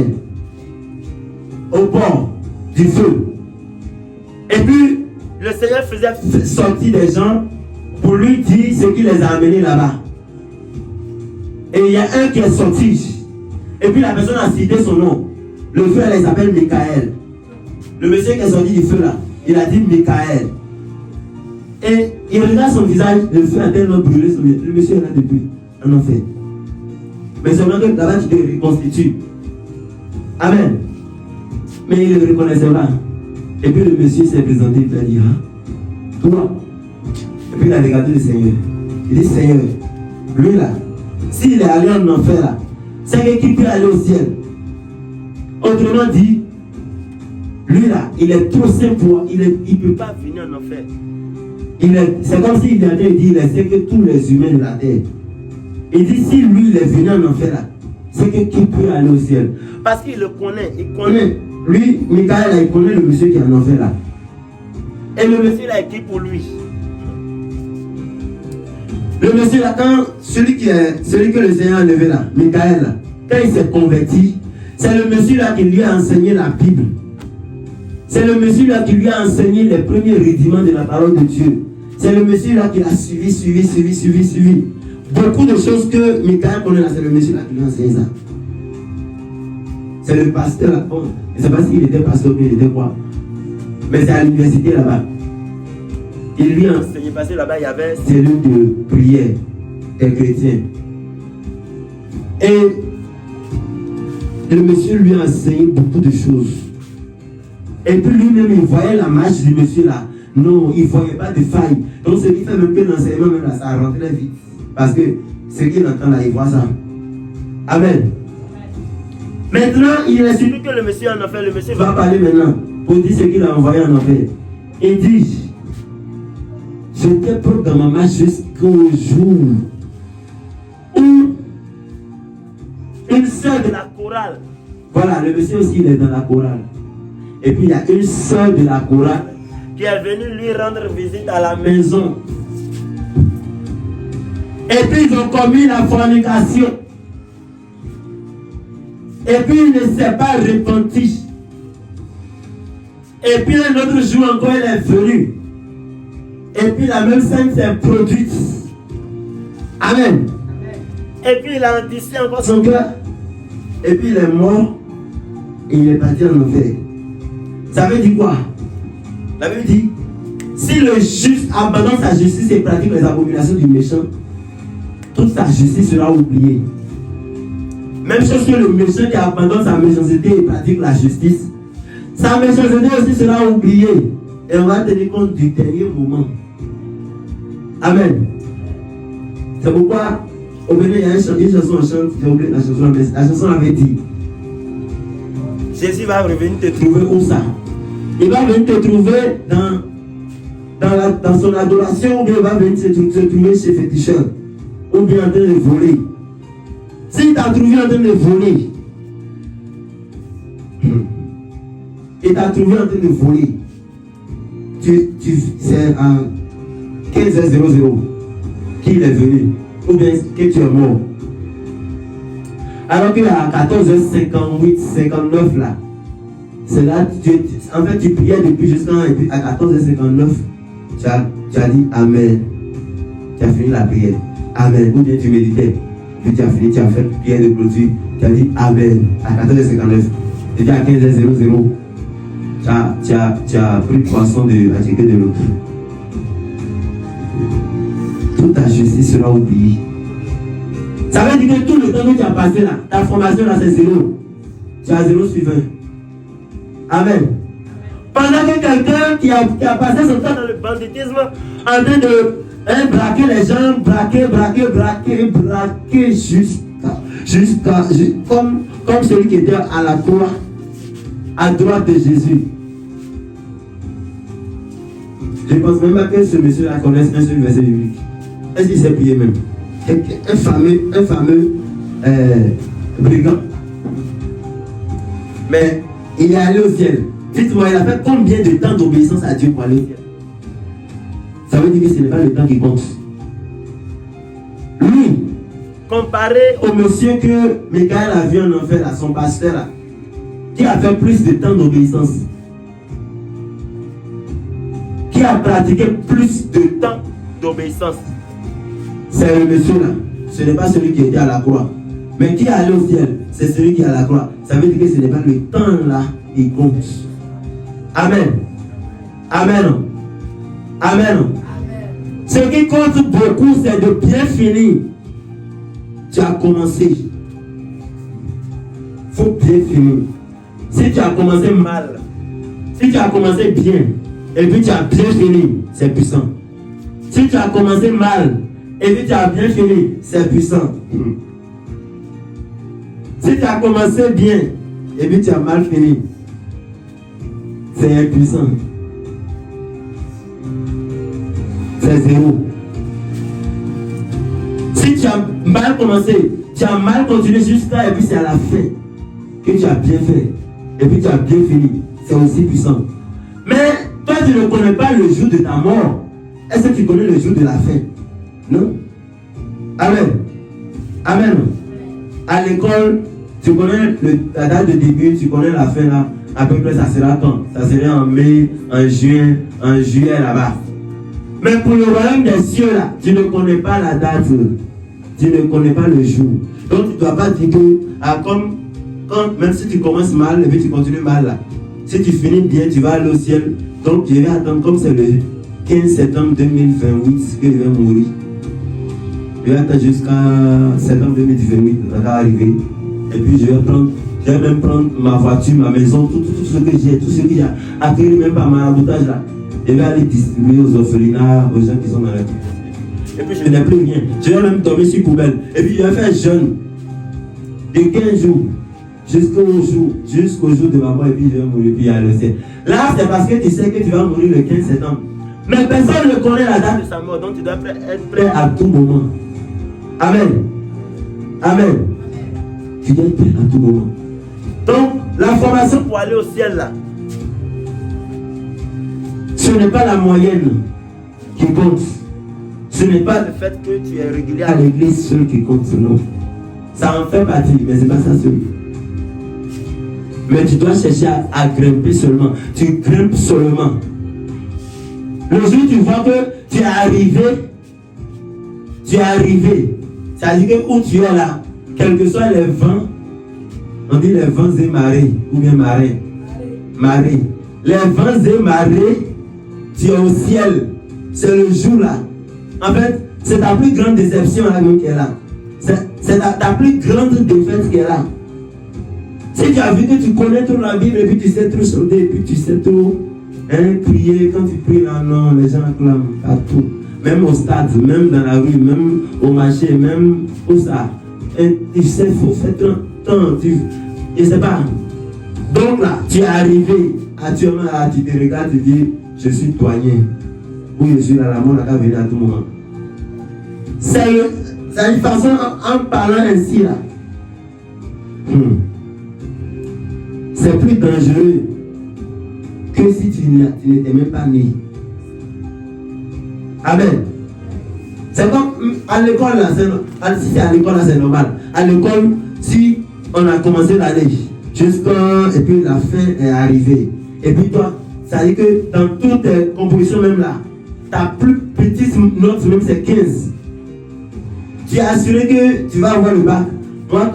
au bord du feu. Et puis, le Seigneur faisait sortir des gens pour lui dire ce qui les a amenés là-bas. Et il y a un qui est sorti. Et puis la personne a cité son nom. Le frère, il s'appelle Michael. Le monsieur qui est sorti du feu là, il a dit Michael. Et il regarde son visage, le feu a tellement brûlé son visage. Le monsieur est là depuis, en enfer. Mais c'est vraiment que là-bas tu te reconstitues. Amen. Mais il ne le reconnaissait pas. Et puis le monsieur s'est présenté, il a dit, ah, toi. Et puis il a regardé le Seigneur. Il dit, Seigneur, lui là, s'il est allé en enfer là, c'est qu'il peut aller au ciel. Autrement dit, lui là, il est trop saint pour, il ne peut pas venir en enfer. C'est comme s'il a dit, il sait que tous les humains de la terre. Il dit, si lui il est venu en enfer là, c'est qu'il peut aller au ciel. Parce qu'il le connaît, il connaît. Lui, Michael là, il connaît le monsieur qui est en enfer là. Et le monsieur là est qui pour lui? Le monsieur là, quand celui que le Seigneur a enlevé là, Michael là, quand il s'est converti, c'est le monsieur là qui lui a enseigné la Bible. C'est le monsieur là qui lui a enseigné les premiers rudiments de la parole de Dieu. C'est le monsieur là qui l'a suivi. Beaucoup de choses que Michael connaît là, c'est le monsieur là qui lui a enseigné ça. C'est le pasteur là. Bon, je ne sais pas s'il était pasteur ou il était quoi. Mais c'est à l'université là-bas. Il lui a enseigné parce que là-bas il y avait cellule de prière des chrétiens. Et le monsieur lui a enseigné beaucoup de choses. Et puis lui-même, il voyait la marche du monsieur là. Non, il ne voyait pas de faille. Donc ce qui fait même que l'enseignement, même là, ça rentrait vite. Parce que ce qu'il entend là, il voit ça. Amen. Maintenant, il est celui que le monsieur en enfer. Le monsieur va parler maintenant pour dire ce qu'il a envoyé en enfer. Il dit, j'étais propre dans ma marche jusqu'au jour où une sœur de la chorale. Voilà, le monsieur aussi, il est dans la chorale. Et puis il y a une sœur de la chorale qui est venue lui rendre visite à la maison. Et puis ils ont commis la fornication. Et puis il ne s'est pas repenti. Et puis un autre jour encore, elle est venue. Et puis la même scène s'est produite. Amen. Et puis il a endurci encore son cœur. Et puis il est mort. Et il est parti en enfer. Ça veut dire quoi? La Bible dit, si le juste abandonne sa justice et pratique les abominations du méchant, toute sa justice sera oubliée. Même chose que le méchant qui abandonne sa méchanceté et pratique la justice, sa méchanceté aussi sera oubliée. Et on va tenir compte du dernier moment. Amen. C'est pourquoi, au Bénin, il y a une chanson on chante, j'ai oublié la chanson, mais la chanson avait dit, Jésus va revenir te trouver où ça? Il va venir te trouver dans son adoration, ou bien il va venir te trouver chez féticheur, ou bien en train de voler. S'il t'a trouvé en train de voler, il t'a trouvé en train de voler, c'est à 15h00 qu'il est venu, ou bien que tu es mort. Alors qu'à 14h58, 59 là, c'est là, en fait, tu priais depuis jusqu'à 14h59, tu as dit Amen. Tu as fini la prière. Amen. Ou bien tu méditais. puis tu as fini, tu as fait prière de clôture, tu as dit Amen à 14h59. Tu dis à 15h00, tu as pris poisson de la ticket de l'autre. Toute ta justice sera oubliée. Ça veut dire que tout le temps que tu as passé là, ta formation là c'est zéro. Tu as zéro suivant. Amen. Pendant que quelqu'un qui a passé son temps dans le banditisme, en train de braquer les gens, braquer jusqu'à comme celui qui était à la croix, à droite de Jésus. Je ne pense même pas que ce monsieur-là connaisse un seul verset biblique. Est-ce qu'il sait prier même? Un fameux brigand. Mais il est allé au ciel. Dites-moi, il a fait combien de temps d'obéissance à Dieu pour aller au ciel? Ça veut dire que ce n'est pas le temps qui compte. Lui, comparé au monsieur que Michael a vu en enfer, à son pasteur, là, qui a fait plus de temps d'obéissance, qui a pratiqué plus de temps d'obéissance, c'est le monsieur là. Ce n'est pas celui qui était à la croix. Mais qui est allé au ciel, c'est celui qui est à la croix. Ça veut dire que ce n'est pas le temps là qui compte. Amen. Amen. Amen. Ce qui compte beaucoup, c'est de bien finir. Tu as commencé. Il faut bien finir. Si tu as commencé mal, si tu as commencé bien, et puis tu as bien fini, c'est puissant. Si tu as commencé mal, et puis tu as bien fini, c'est puissant. Si tu as commencé bien, et puis tu as mal fini, c'est impuissant. C'est zéro. Si tu as mal commencé, tu as mal continué jusqu'à, et puis c'est à la fin que tu as bien fait, et puis tu as bien fini, c'est aussi puissant. Mais toi, tu ne connais pas le jour de ta mort. Est-ce que tu connais le jour de la fin? Non? Amen. Amen. À l'école, tu connais la date de début, tu connais la fin là. À peu près, ça sera quand? Ça sera en mai, en juin, en juillet là-bas. Mais pour le royaume des cieux là, tu ne connais pas la date. Tu ne connais pas le jour. Donc tu ne dois pas dire que, même si tu commences mal, et puis tu continues mal là. Si tu finis bien, tu vas aller au ciel. Donc je vais attendre, comme c'est le 15 septembre 2028 que je vais mourir. Je vais attendre jusqu'à septembre 2028, ça va arriver. Et puis je vais même prendre ma voiture, ma maison, tout ce que j'ai, tout ce qu'il y a acquis même par maraboutage là. Je vais aller distribuer aux orphelinats, aux gens qui sont dans la vie. Et puis je n'ai plus rien. Je vais même tomber sur poubelle. Et puis je vais faire jeûne de 15 jours jusqu'au jour de ma mort, et puis je vais mourir, puis aller au ciel. Là, c'est parce que tu sais que tu vas mourir le 15 septembre. Mais personne ne connaît la date de sa mort, donc tu dois être prêt à tout moment. Amen. Amen. Tu dois être prêt à tout moment. Donc, la formation pour aller au ciel là, ce n'est pas la moyenne qui compte. Ce n'est pas le fait que tu es régulier à l'église seul qui compte, non. Ça en fait partie, mais ce n'est pas ça seul. Mais tu dois chercher à grimper seulement. Tu grimpes seulement. Le jour où tu vois que tu es arrivé, c'est-à-dire que où tu es là, quels que soient les vents, on dit les vents et marées, ou bien marées. Les vents et marées, tu es au ciel. C'est le jour là. En fait, c'est ta plus grande déception là qui est là. C'est ta plus grande défaite qui est là. Si tu as vu que tu connais trop la Bible et puis tu sais trop sauter, et puis tu sais trop prier, quand tu pries là, non, les gens acclament partout. Même au stade, même dans la rue, même au marché, même où ça. Et tu sais, il faut faire temps, je ne sais pas. Donc là, tu es arrivé, actuellement là, tu te regardes, tu dis, je suis douanier. Ou je suis là, la mort n'a venir à tout moment. C'est une façon en parlant ainsi là. C'est plus dangereux que si tu n'étais même pas né. Amen. C'est comme à l'école là, si c'est à l'école là, c'est normal. À l'école, si on a commencé l'année, et puis la fin est arrivée. Et puis toi, ça veut dire que dans toutes tes compositions même là, ta plus petite note même c'est 15. tu es assuré que tu vas avoir le bac. Moi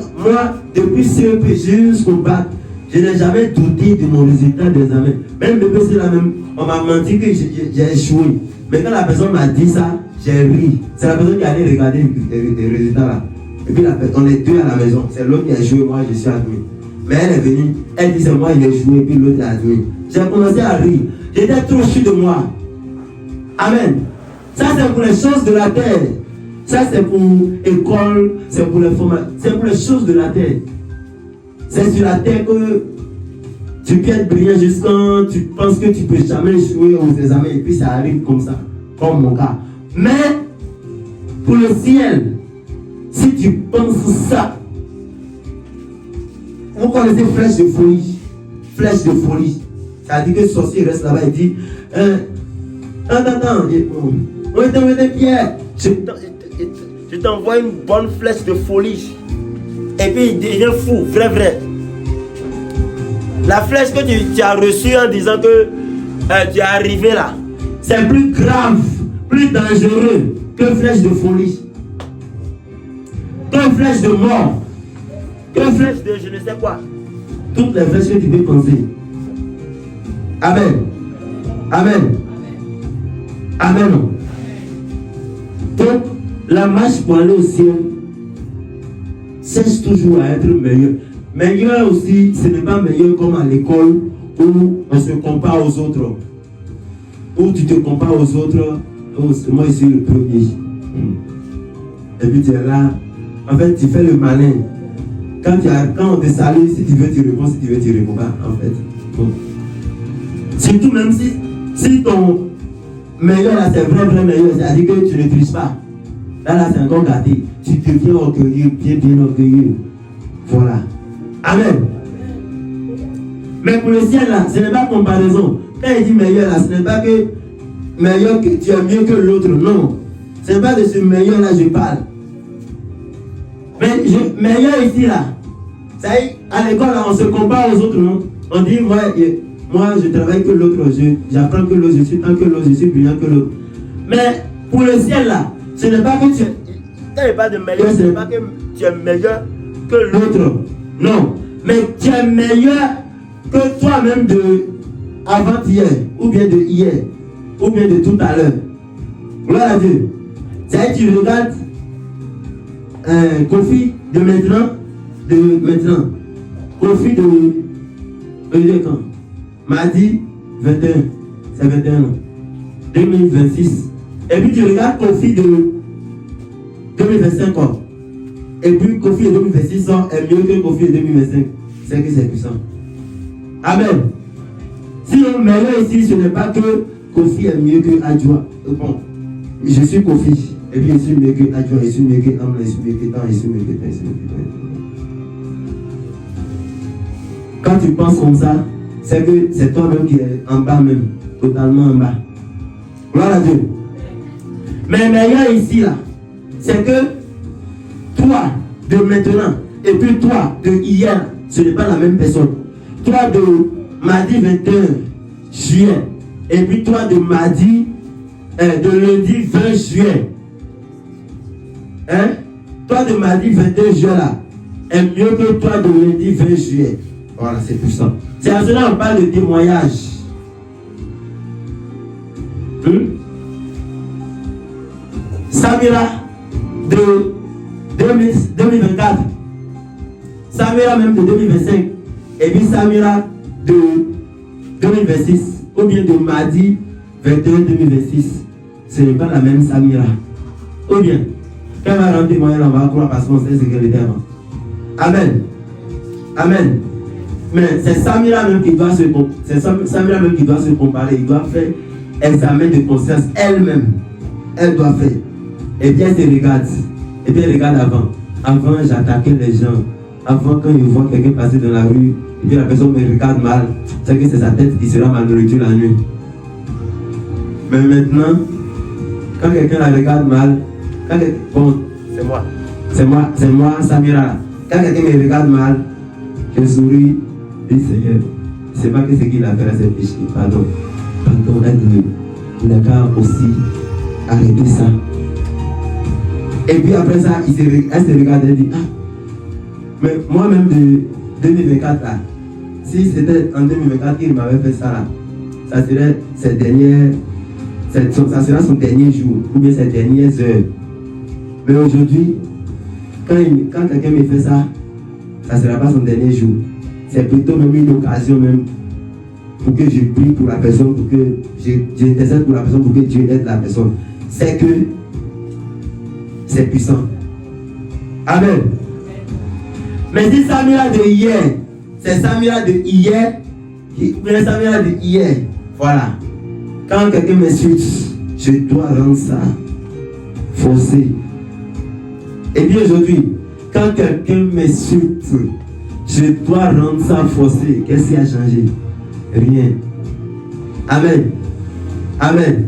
depuis CEP jusqu'au bac, je n'ai jamais douté de mon résultat des examens. Même le PC là même, on m'a menti que j'ai échoué. Mais quand la personne m'a dit ça, j'ai ri. C'est la personne qui allait regarder les résultats là. Et puis on est deux à la maison. C'est l'autre qui a échoué, moi je suis admis. Mais elle est venue, elle dit c'est moi qui ai échoué, et puis l'autre est admis. J'ai commencé à rire. J'étais trop sûr de moi. Amen. Ça c'est pour les choses de la terre. Ça c'est pour l'école, c'est pour les formations, c'est pour les choses de la terre. C'est sur la terre que tu peux être brillant jusqu'à tu penses que tu ne peux jamais échouer aux examens et puis ça arrive comme ça, comme mon cas. Mais pour le ciel, si tu penses ça, vous connaissez flèche de folie. Flèche de folie. Ça dit que le sorcier reste là-bas et dit attends, Pierre, je t'envoie une bonne flèche de folie. Et puis il devient fou, vrai. La flèche que tu as reçue en disant que tu es arrivé là, c'est plus grave, plus dangereux que flèche de folie, que flèche de mort, que flèche de je ne sais quoi. Toutes les flèches que tu peux penser. Amen. Amen. Amen. Donc, la marche pour aller au ciel cherche toujours à être meilleur. Meilleur aussi, ce n'est pas meilleur comme à l'école où on se compare aux autres. Où tu te compares aux autres, moi je suis le premier. Et puis tu es là, en fait tu fais le malin. Quand on te salue, si tu veux tu réponds, si tu veux tu réponds pas en fait. Bon. Surtout même si ton meilleur là c'est vrai meilleur, c'est-à-dire que tu ne triches pas. Là c'est encore gâté. Tu deviens orgueilleux, bien orgueilleux. Voilà. Amen. Mais pour le ciel là, ce n'est pas comparaison. Quand il dit meilleur là, ce n'est pas que meilleur que tu es mieux que l'autre. Non. Ce n'est pas de ce meilleur là je parle. Mais meilleur ici là. Ça y est, à l'école là, on se compare aux autres, non? On dit moi je travaille que l'autre, j'apprends que l'autre, je suis tant que l'autre, je suis brillant que l'autre. Mais pour le ciel là, ce n'est pas que tu es. Quand il parle de meilleur, ce n'est pas que tu es meilleur que l'autre. Non. Mais tu es meilleur que toi-même de avant-hier, ou bien de hier, ou bien de tout à l'heure. Gloire à Dieu. C'est-à-dire tu regardes Kofi de maintenant. Kofi de quand? Mardi 21. C'est 21 ans. 2026. Et puis tu regardes Kofi de 2025 ans. Et puis Kofi de 2026 ans est mieux que Kofi de 2025. C'est que c'est puissant. Amen. Sinon, meilleur ici, ce n'est pas que Kofi est mieux que Adjoa. Bon, je suis Kofi. Et puis je suis mieux que Adjoa, je suis mieux que Amla, je suis mieux que Tan, je suis mieux que Tan, je suis mieux que Tan. Quand tu penses comme ça, c'est que c'est toi-même qui es en bas même, totalement en bas. Gloire à Dieu. Mais meilleur ici là, c'est que toi de maintenant et puis toi de hier, ce n'est pas la même personne. Toi de mardi 21 juillet et puis toi de mardi, de lundi 20 juillet. Hein? Toi de mardi 21 juillet là est mieux que toi de lundi 20 juillet. Voilà, c'est puissant. C'est à cela qu'on parle de témoignage. Samira de 2024. Samira même de 2025. Et puis Samira de 2026. Ou bien de mardi 21 2026. Ce n'est pas la même Samira. Ou bien, quand elle va rendre témoignage, on va croire parce qu'on sait ce qu'elle était avant. Amen. Amen. Mais c'est Samira même qui doit se comparer. Il doit faire examen de conscience elle-même. Elle doit faire. Et bien elle se regarde. Et puis elle regarde avant. Avant j'attaquais les gens. Avant quand je vois quelqu'un passer dans la rue, et puis la personne me regarde mal, c'est que c'est sa tête qui sera ma nourriture la nuit. Mais maintenant, quand quelqu'un la regarde mal, bon, c'est moi, Samira. Quand quelqu'un me regarde mal, je souris. Seigneur, c'est pas que ce qu'il a fait là, c'est péché. Pardon, aide-le. Il n'a qu'à aussi arrêter ça. Et puis après ça, elle se regarde et dit, ah, mais moi-même de 2024 là, si c'était en 2024 qu'il m'avait fait ça là, ça serait ça sera son dernier jour, ou bien ses dernières heures. Mais aujourd'hui, quand quelqu'un me fait ça, ça ne sera pas son dernier jour. C'est plutôt même une occasion même pour que je prie pour la personne, pour que j'intercède pour la personne, pour que Dieu aide la personne. C'est que c'est puissant. Amen. Mais si Samuel de hier, c'est Samuel de hier, Samuel de hier, voilà. Quand quelqu'un m'insulte, je dois rendre ça forcé. Et puis aujourd'hui, quand quelqu'un m'insulte, je dois rendre ça forcé. Qu'est-ce qui a changé? Rien. Amen. Amen.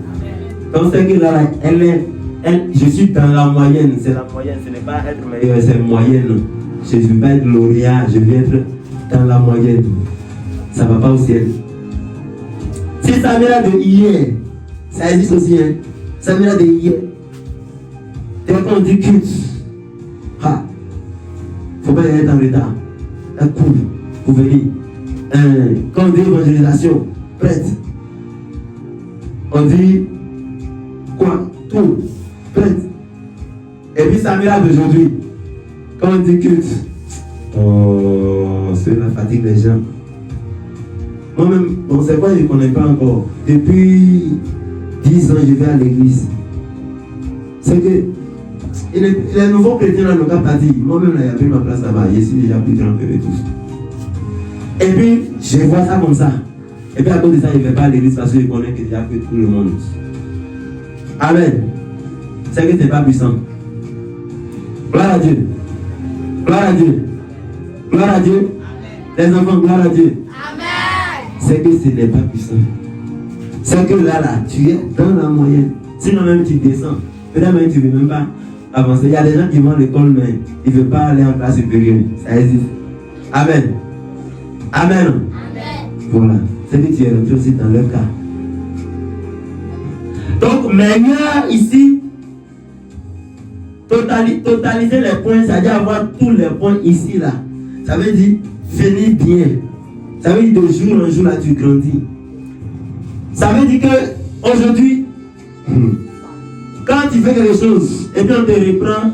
Donc c'est que là, je suis dans la moyenne. C'est la moyenne. Ce n'est pas être meilleur, c'est moyenne. Je ne vais pas être lauréat, je vais être dans la moyenne. Ça ne va pas au ciel. Si Samuel de hier, ça existe aussi, hein. Samuel de hier, dès qu'on dit culte, il ne faut pas être en retard. Un coup, pour venir. Quand on dit évangélisation, prête. On dit quoi? Tout, prête. Et puis Samuel d'aujourd'hui, quand on dit culte, cela fatigue les gens. Moi-même, c'est quoi, je ne connais pas encore. Depuis 10 ans, je vais à l'église. C'est que les nouveaux chrétiens n'ont pas parti. Moi-même, il y avait ma place là-bas. Je suis déjà plus grand que eux tous. Et puis, je vois ça comme ça. Et puis, à cause de ça, je ne vais pas à l'église parce que je connais que déjà que tout le monde. Amen. C'est que ce n'est pas puissant. Gloire à Dieu. Gloire à Dieu. Gloire à Dieu. Les enfants, gloire à Dieu. C'est que ce n'est pas puissant. C'est que là, tu es dans la moyenne. Sinon même tu descends. Peut-être même tu ne veux même pas avancer. Il y a des gens qui vont à l'école, mais ils ne veulent pas aller en classe supérieure. Ça existe. Amen. Amen. Amen. Voilà. C'est que tu es rentré aussi dans leur cas. Donc, meilleur ici, totaliser les points, c'est-à-dire avoir tous les points ici, là. Ça veut dire finir bien. Ça veut dire de jour en jour, là, tu grandis. Ça veut dire que aujourd'hui, quand tu fais quelque chose et puis on te reprend,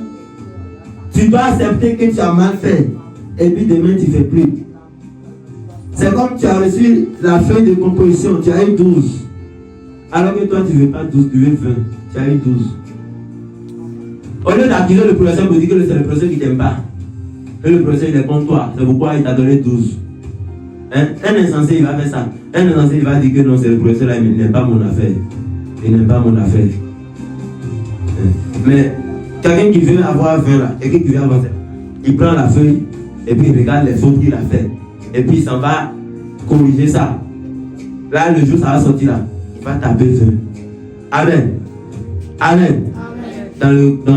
tu dois accepter que tu as mal fait. Et puis demain, tu ne fais plus. C'est comme tu as reçu la feuille de composition, tu as eu 12. Alors que toi, tu ne veux pas 12, tu veux 20. Tu as eu 12. Au lieu d'accuser le professeur pour dire que c'est le professeur qui ne t'aime pas. Et le professeur, il est contre toi. C'est pourquoi il t'a donné 12. Un insensé, il va faire ça. Un insensé, il va dire que non, c'est le professeur là, il n'aime pas mon affaire. Il n'aime pas mon affaire. Mais quelqu'un qui veut avoir 20 là, quelqu'un qui veut avoir 20, il prend la feuille et puis il regarde les fautes qu'il a fait. Et puis il s'en va corriger ça. Là, le jour, ça va sortir là. Il va taper 20. Amen. Amen. Dans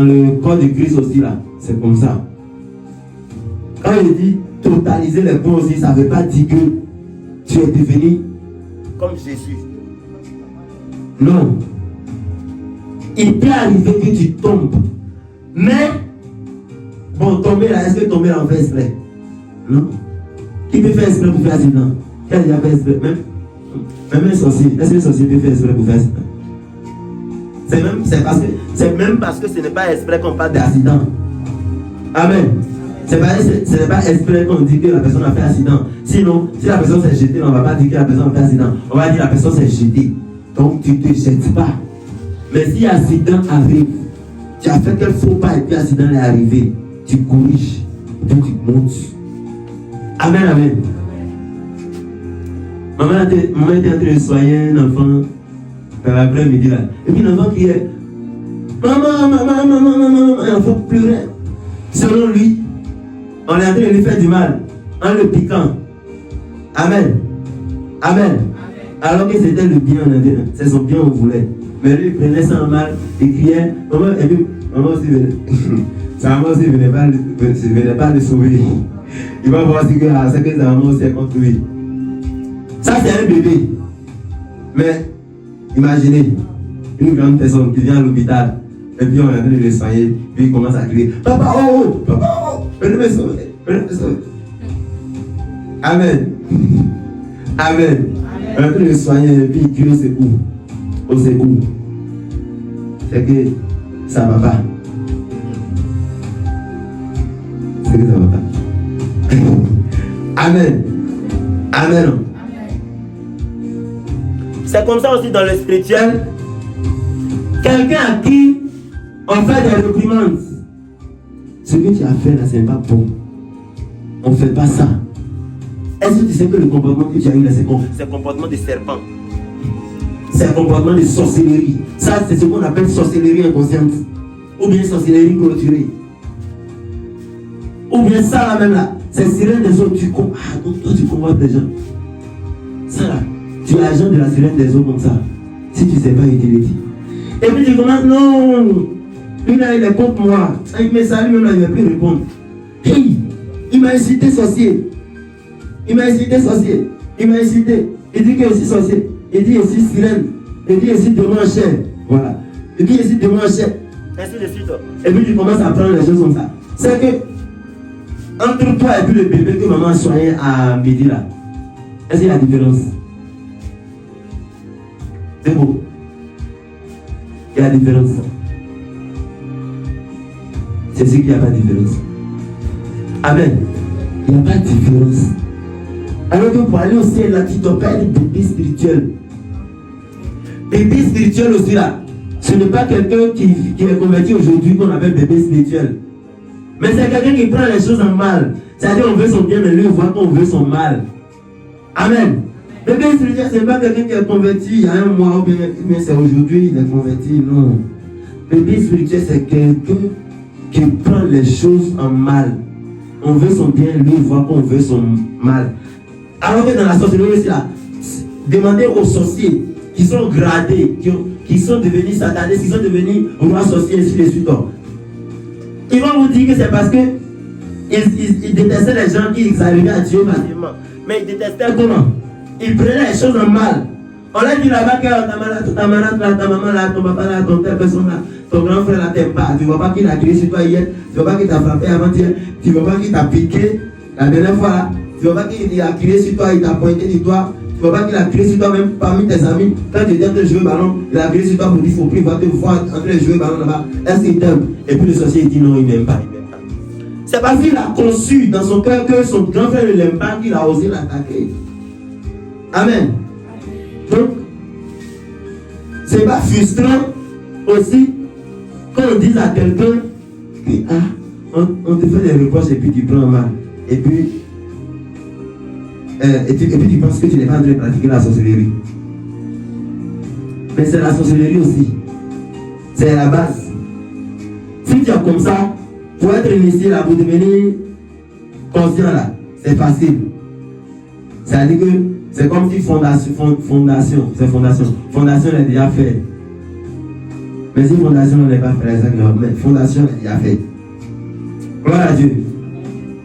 le corps de Christ aussi là, c'est comme ça. Quand il dit totaliser les points aussi, ça ne veut pas dire que tu es devenu comme Jésus. Non. Il peut arriver que tu tombes. Mais, bon, tomber là, est-ce que tomber là, on fait exprès? Non. Qui peut faire exprès pour faire accident? Qui a déjà fait exprès? Même un sorcier. Est-ce que le sorcier peut faire exprès pour faire accident? C'est même parce que ce n'est pas exprès qu'on parle d'accident. Amen. Ce n'est pas exprès qu'on dit que la personne a fait accident. Sinon, si la personne s'est jetée, on ne va pas dire que la personne a fait accident. On va dire que la personne s'est jetée. Donc tu ne te jettes pas. Mais si accident arrive, tu as fait quel faux pas et puis l'accident est arrivé, tu corriges, puis tu montes. Amen, amen. Maman était en train de soigner un enfant dans l'après-midi là. Et puis l'enfant criait, maman, l'enfant pleurait. Selon lui, on est en train de lui faire du mal en le piquant. Amen. Amen. Alors que c'était le bien, c'est son bien on voulait. Mais lui, il prenait ça en mal, il criait, maman, et puis maman aussi venait. Sa maman aussi venait pas le sauver. Il va voir si c'est que sa maman aussi est contre lui. Ça, c'est un bébé. Mais, imaginez, une grande personne qui vient à l'hôpital Et puis on est en train de le soigner. Puis il commence à crier, papa, oh, papa, oh, venez me sauver, venez me sauver. Amen. Amen. On est en train de le soigner. Et puis il crie au secours. Au secours. C'est que ça va pas. C'est que ça va pas. Amen. Amen. C'est comme ça aussi dans le spirituel. Quelqu'un à qui on fait des réprimandes. Ce que tu as fait là, ce n'est pas bon. On ne fait pas ça. Est-ce que tu sais que le comportement que tu as eu là, c'est quoi? C'est le comportement de serpent. C'est un comportement de sorcellerie. Ça, c'est ce qu'on appelle sorcellerie inconsciente. Ou bien sorcellerie clôturée. Ou bien ça là même là. C'est sirène des eaux. Donc toi tu convoites des gens. Ça là. Tu es agent de la sirène des eaux comme ça. Si tu ne sais pas utiliser. Et puis tu commences, non. Lui là, il est contre moi. Il me salue même là, il ne va plus répondre. Hey, il m'a incité sorcier. Il m'a incité sorcier. Il m'a incité. Il dit que je suis sorcier. Il dit aussi sirène. Il dit aussi démon en chair. Voilà. Il dit aussi démon en chair. Ainsi de suite. Et puis tu commences à prendre les choses comme ça. C'est que entre toi et puis le bébé que maman a soigné à midi là, est-ce qu'il y a une différence? C'est beau. Il y a une différence. C'est ce qu'il n'y a pas de différence. Amen. Il n'y a pas de différence. Alors que pour aller au ciel là, tu dois pas être bébé spirituel. Bébé spirituel aussi là, ce n'est pas quelqu'un qui est converti aujourd'hui qu'on appelle bébé spirituel. Mais c'est quelqu'un qui prend les choses en mal. C'est-à-dire on veut son bien, mais lui voit qu'on veut son mal. Amen. Bébé spirituel, ce n'est pas quelqu'un qui est converti il y a un mois ou bien c'est aujourd'hui il est converti. Non. Bébé spirituel, c'est quelqu'un qui prend les choses en mal. On veut son bien, lui voit qu'on veut son mal. Alors que dans la sorcellerie aussi là, demandez aux sorciers qui sont gradés, qui sont devenus satanés, qui sont devenus rois sorciers, ainsi de suite. Ils vont vous dire que c'est parce que ils détestaient les gens qui arrivaient à Dieu facilement. Mais ils détestaient comment? Ils prenaient les choses en mal. On leur dit là-bas que ta malade là, ta maman là, ton papa là, ton telle personne là, ton grand frère là t'aime pas. Tu ne vois pas qu'il a crié sur toi hier, tu ne vois pas qu'il t'a frappé avant-hier, tu ne vois pas qu'il t'a piqué la dernière fois là, tu ne vois pas qu'il a crié sur toi, il t'a pointé du doigt. Tu ne vois pas qu'il a crié sur toi même parmi tes amis. Quand tu étais en train de jouer au ballon, il a crié sur toi pour dire qu'il ne faut plus voir te voir en train de jouer au ballon là-bas. Est-ce qu'il t'aime? Et puis le sorcier il dit non, il ne m'aime pas. C'est parce qu'il a conçu dans son cœur que son grand frère ne l'aime pas qu'il a osé l'attaquer. Amen. Donc, c'est pas frustrant aussi quand on dit à quelqu'un que on te fait des reproches et puis tu prends mal. Et puis tu penses que tu n'es pas en train de pratiquer la sorcellerie. Mais c'est la sorcellerie aussi. C'est la base. Si tu es comme ça, pour être initié là, pour devenir conscient là, c'est facile. C'est-à-dire que c'est comme si fondation est déjà faite. Mais si fondation n'est pas faite, exactement, mais fondation est déjà faite. Gloire à Dieu.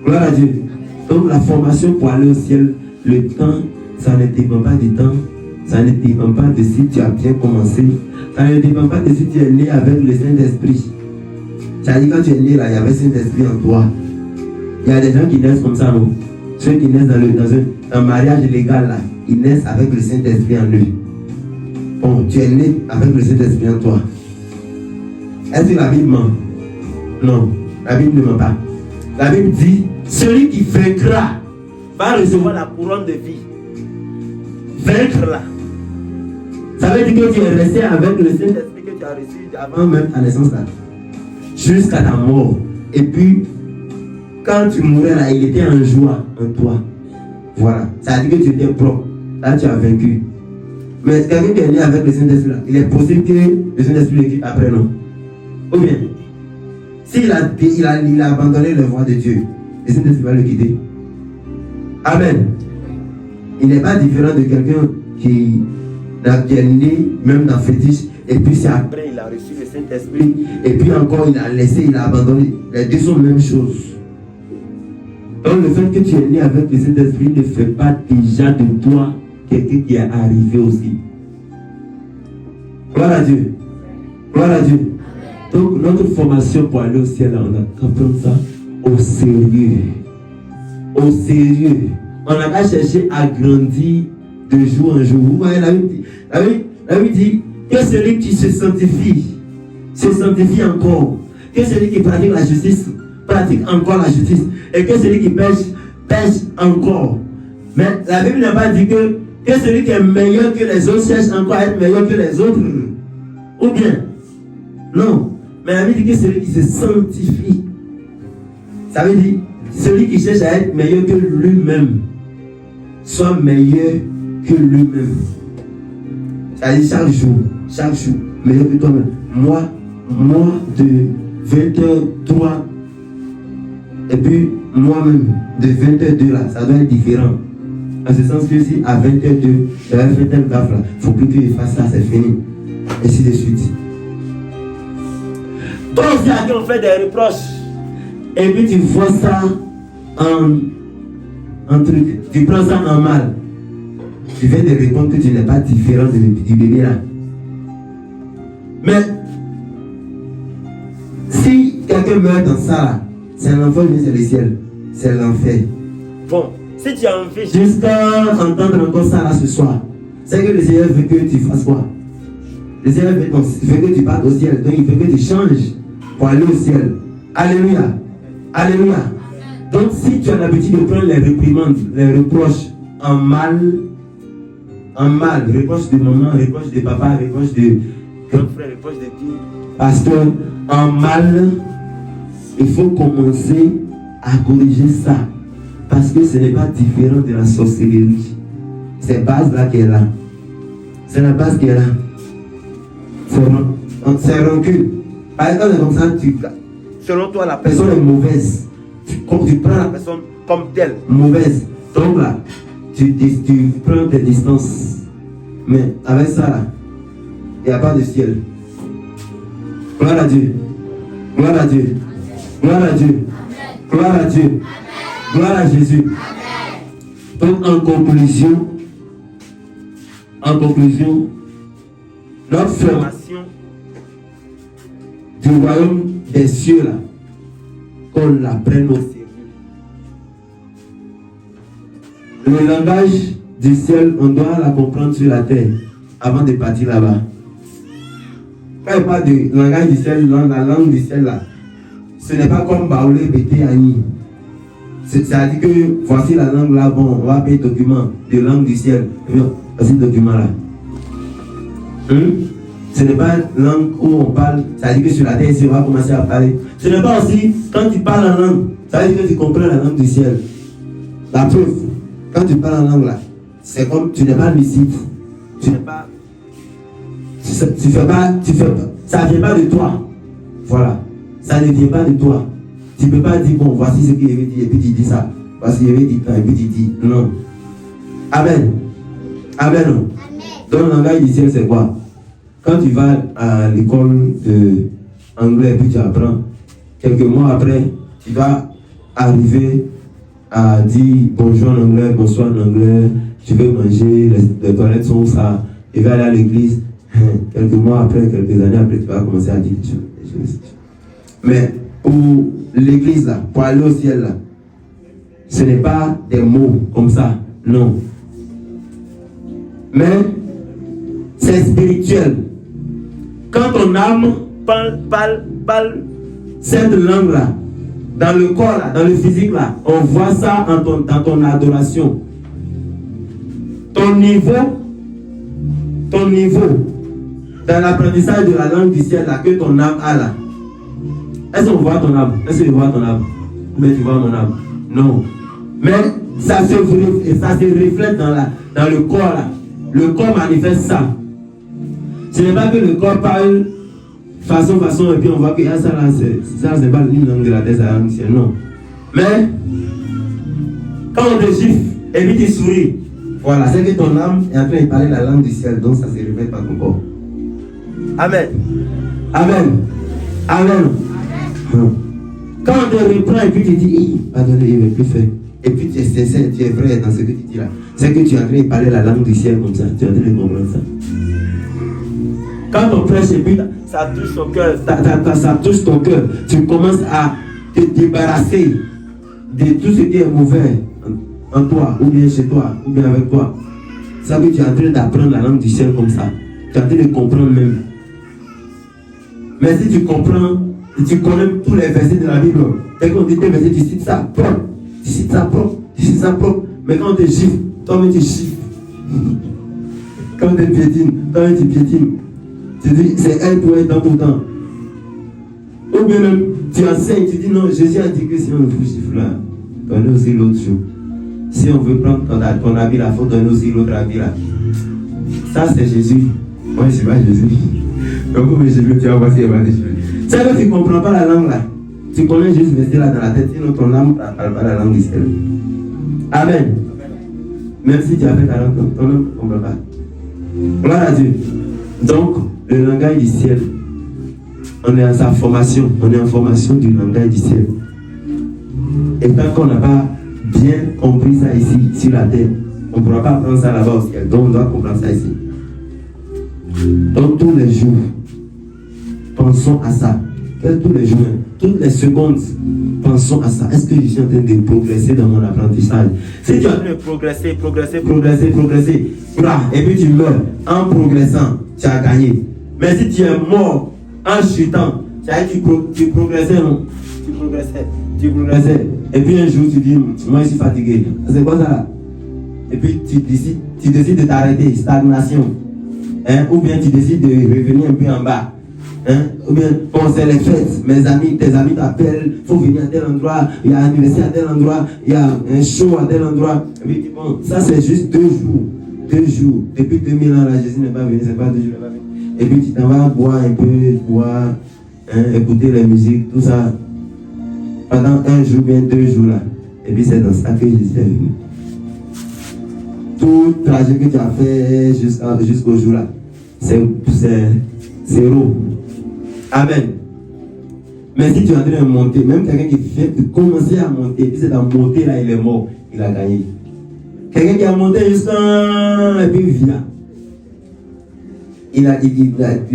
Gloire à Dieu. Donc la formation pour aller au ciel, le temps, ça ne dépend pas du temps, ça ne dépend pas de si tu as bien commencé, ça ne dépend pas de si tu es né avec le Saint-Esprit. C'est-à-dire quand tu es né là, il y avait le Saint-Esprit en toi. Il y a des gens qui naissent comme ça, non? Ceux qui naissent dans un mariage légal là, ils naissent avec le Saint-Esprit en eux. Bon, tu es né avec le Saint-Esprit en toi. Est-ce que la Bible ment? Non, la Bible ne ment pas. La Bible dit, celui qui vaincra va recevoir la couronne de vie. Vaincre là. Ça veut dire que tu es resté avec le Saint-Esprit que tu as reçu avant même ta naissance là. Jusqu'à ta mort. Et puis, quand tu mourais là, il était en joie en toi. Voilà. Ça veut dire que tu étais propre. Là, tu as vaincu. Mais quelqu'un qui est né avec le Saint-Esprit là, il est possible que le Saint-Esprit le quitte après, non? Ou bien, s'il a abandonné la voie de Dieu, le Saint-Esprit va le quitter. Amen. Il n'est pas différent de quelqu'un qui est né même dans le fétiche, et puis c'est après il a reçu le Saint-Esprit, et puis encore il a laissé, il a abandonné. Les deux sont la même chose. Donc le fait que tu es né avec le Saint-Esprit ne fait pas déjà de toi quelqu'un qui est arrivé aussi. Gloire à Dieu. Gloire à Dieu. Donc, notre formation pour aller au ciel, on a qu'à prendre ça au sérieux. Au sérieux. On n'a qu'à chercher à grandir de jour en jour. Vous voyez, la Bible dit que celui qui se sanctifie encore. Que celui qui pratique la justice pratique encore la justice. Et que celui qui pêche encore. Mais la Bible n'a pas dit que celui qui est meilleur que les autres cherche encore à être meilleur que les autres. Ou bien, non. Mais la Bible dit que celui qui se sanctifie, ça veut dire celui qui cherche à être meilleur que lui-même, soit meilleur que lui-même. Ça veut dire chaque jour, meilleur que toi-même. Moi de 20h03, et puis moi-même de 20h02 là, ça doit être différent. En ce sens que si à 20h02, il y a fait tel gaffe là, il ne faut plus qu'il fasse ça, c'est fini. Et ainsi de suite. Toi aussi à qui on fait des reproches, et puis tu vois ça en truc, tu prends ça en mal. Tu viens de répondre que tu n'es pas différent du bébé là. Mais si quelqu'un meurt dans ça là, c'est l'enfer ou c'est le ciel? C'est l'enfer. Bon, si tu as envie jusqu'à entendre encore ça là ce soir, c'est que le Seigneur veut que tu fasses quoi? Le Seigneur veut que tu partes au ciel. Donc il veut que tu changes pour aller au ciel. Alléluia. Alléluia. Donc si tu as l'habitude de prendre les réprimandes, les reproches en mal, reproche de maman, reproche de papa, reproche de grand frère, reproche de qui? Pasteur, en mal, il faut commencer à corriger ça. Parce que ce n'est pas différent de la sorcellerie. C'est la base là qui est là. C'est la base qui est là. C'est rancune. Par exemple, comme ça, selon toi, la personne est mauvaise. Tu prends la personne comme telle, mauvaise. Donc là, tu prends tes distances. Mais avec ça là, il n'y a pas de ciel. Gloire à Dieu. Gloire à Dieu. Gloire à Dieu. Gloire à Dieu. Gloire à Jésus. Donc en conclusion, notre formation du royaume des cieux là, qu'on la prenne au sérieux. Le langage du ciel, on doit la comprendre sur la terre avant de partir là-bas. Quand il parle du langage du ciel, la langue du ciel là, ce n'est pas comme Baoulé, Bété, Ani. C'est-à-dire que voici la langue là, bon, on va payer document de langue du ciel. Voici le document là. Ce n'est pas langue où on parle, c'est-à-dire que sur la terre ici, on va commencer à parler. Ce n'est pas aussi, quand tu parles en langue, ça veut dire que tu comprends la langue du ciel. La preuve, quand tu parles en langue là, c'est comme tu n'es pas lucide. Tu n'es pas. Ça ne vient pas de toi. Voilà. Ça ne vient pas de toi. Tu ne peux pas dire, bon, voici ce qu'il avait dit, et puis tu dis ça. Voici ce qu'il avait dit, et puis tu dis, non. Amen. Amen. Amen. Donc, le langage du ciel, c'est quoi? Quand tu vas à l'école d'anglais, puis tu apprends, quelques mois après, tu vas arriver à dire bonjour en anglais, bonsoir en anglais, je vais manger, les toilettes sont ça, je vais aller à l'église. Quelques mois après, quelques années après, tu vas commencer à dire des choses. Mais pour l'église là, pour aller au ciel là, ce n'est pas des mots comme ça, non. Mais c'est spirituel. Quand ton âme parle cette langue là, dans le corps là, dans le physique là, on voit ça dans ton adoration. Ton niveau, dans l'apprentissage de la langue du ciel là, que ton âme a là. Est-ce qu'on voit ton âme? Est-ce que tu vois ton âme? Mais tu vois mon âme? Non. Mais ça se reflète dans le corps là. Le corps manifeste ça. Ce n'est pas que le corps parle façon, et puis on voit que ça là, c'est pas une langue de la terre, c'est la langue du ciel. Non. Mais quand on te gifle et puis tu souris, voilà, c'est que ton âme est en train de parler la langue du ciel, donc ça se reflète par ton corps. Amen. Amen. Amen. Quand on te reprend et puis tu dis, pardonnez, il ne veut plus faire. Et puis tu es sincère, tu es vrai dans ce que tu dis là. C'est que tu es en train de parler la langue du ciel comme ça. Tu es en train de comprendre ça. Quand on prêche et puis ça touche ton cœur, ça touche ton cœur, tu commences à te débarrasser de tout ce qui est mauvais en toi, ou bien chez toi, ou bien avec toi. Ça veut dire que tu es en train d'apprendre la langue du ciel comme ça. Tu es en train de comprendre même. Mais si tu comprends, tu connais tous les versets de la Bible, dès qu'on dit tes versets, tu cites ça propre, tu cites ça propre, tu cites ça propre. Mais quand on te gifle, toi-même tu gifles. Quand on te piétine, toi-même tu piétines. Tu dis, c'est elle pour être dans tout le temps. Ou bien même, tu enseignes, tu dis non, Jésus a dit que si on vous gifle là, donnez aussi l'autre jour. Si on veut prendre ton habit là, il faut donner aussi l'autre habit là. Ça c'est Jésus. Moi je ne suis pas Jésus. Donc comme Jésus, tu vas voir si il va te gifler. C'est que tu ne comprends pas la langue là. Tu connais juste rester là dans la tête, sinon ton âme ne parle pas la langue du ciel. Amen. Même si tu as fait ta langue, ton âme ne comprend pas. Gloire à Dieu. Donc, le langage du ciel, on est en sa formation, on est en formation du langage du ciel. Et tant qu'on n'a pas bien compris ça ici, sur la terre, on ne pourra pas apprendre ça là-bas au ciel. Donc, on doit comprendre ça ici. Donc, tous les jours, pensons à ça. Tous les jours, toutes les secondes, pensons à ça. Est-ce que je suis en train de progresser dans mon apprentissage? Si tu es en train de progresser, et puis tu meurs en progressant, tu as gagné. Mais si tu es mort en chutant, tu progressais, non? Tu progressais. Et puis un jour tu dis, moi je suis fatigué. C'est quoi ça? Et puis tu décides de t'arrêter, stagnation. Ou bien tu décides de revenir un peu en bas. Ou bien, bon, c'est les fêtes, tes amis t'appellent, il faut venir à tel endroit, il y a un anniversaire à tel endroit, il y a un show à tel endroit. Et puis, bon, ça c'est juste 2 jours. Depuis 2000 ans, là, Jésus n'est pas venu, c'est pas 2 jours, il n'est pas venu. Et puis, tu t'en vas boire un peu, écouter la musique, tout ça, pendant 1 jour, bien 2 jours là. Et puis, c'est dans ça que Jésus est venu. Tout le trajet que tu as fait jusqu'au jour là, c'est 0. Amen. Mais si tu es en train de monter, même quelqu'un qui vient de commencer à monter, puis c'est dans monter là, il est mort, il a gagné. Quelqu'un qui a monté jusqu'à et puis il vient. Il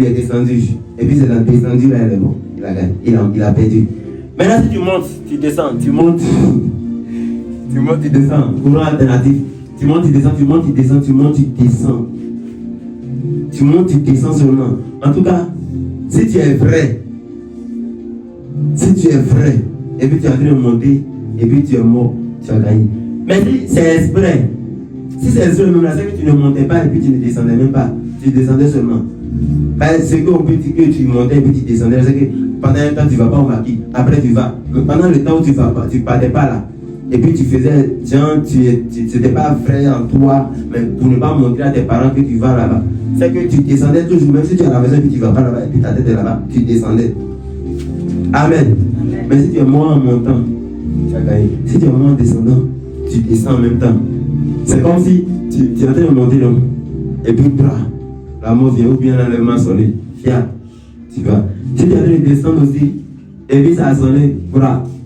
est descendu. Et puis c'est dans descendu là, il est mort. Il a gagné. Il a perdu. Maintenant si tu montes, tu descends, tu montes. Tu montes, tu descends. Courant alternatif. Tu montes, tu descends, tu montes, tu descends, tu montes, tu descends. Tu montes, tu descends seulement. En tout cas, si tu es vrai, et puis tu es en train de monter, et puis tu es mort, tu as gagné. Mais si c'est exprès, même là, c'est que tu ne montais pas et puis tu ne descendais même pas, tu descendais seulement. C'est qu'on peut dire que tu montais et puis tu descendais, c'est que pendant un temps tu ne vas pas au maquis, après tu vas. Mais pendant le temps où tu ne vas pas, tu ne partais pas là. Et puis tu faisais, genre, tu n'étais pas vrai en toi, mais pour ne pas montrer à tes parents que tu vas là-bas. C'est que tu descendais toujours, même si tu es à la maison et puis tu ne vas pas là-bas, et puis ta tête est là-bas, tu descendais. Amen. Mais si tu es mort en montant, tu as gagné. Si tu es mort en descendant, tu descends en même temps. C'est comme si tu es en train de monter là, et puis la mort vient, ou bien l'enlèvement sonné. Viens, tu vas. Si tu es en train de descendre aussi, et puis ça a sonné,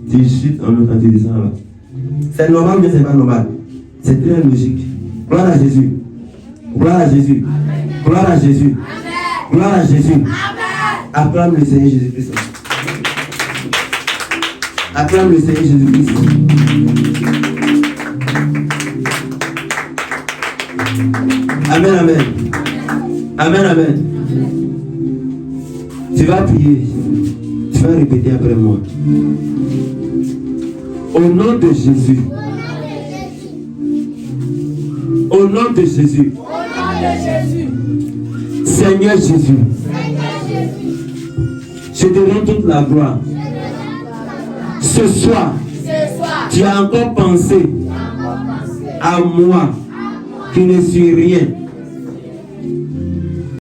tu chutes en même temps, tu descends là. C'est normal, mais ce n'est pas normal. C'est très logique. Gloire à Jésus. Gloire à Jésus. Gloire à Jésus. Gloire à Jésus. Acclame le Seigneur Jésus-Christ. Acclame le Seigneur Jésus-Christ. Amen, amen. Amen, amen. Tu vas prier. Tu vas répéter après moi. Au nom de Jésus. Au nom de Jésus. Seigneur Jésus. Je te rends toute la gloire. Ce soir, tu as encore pensé à moi qui ne suis rien.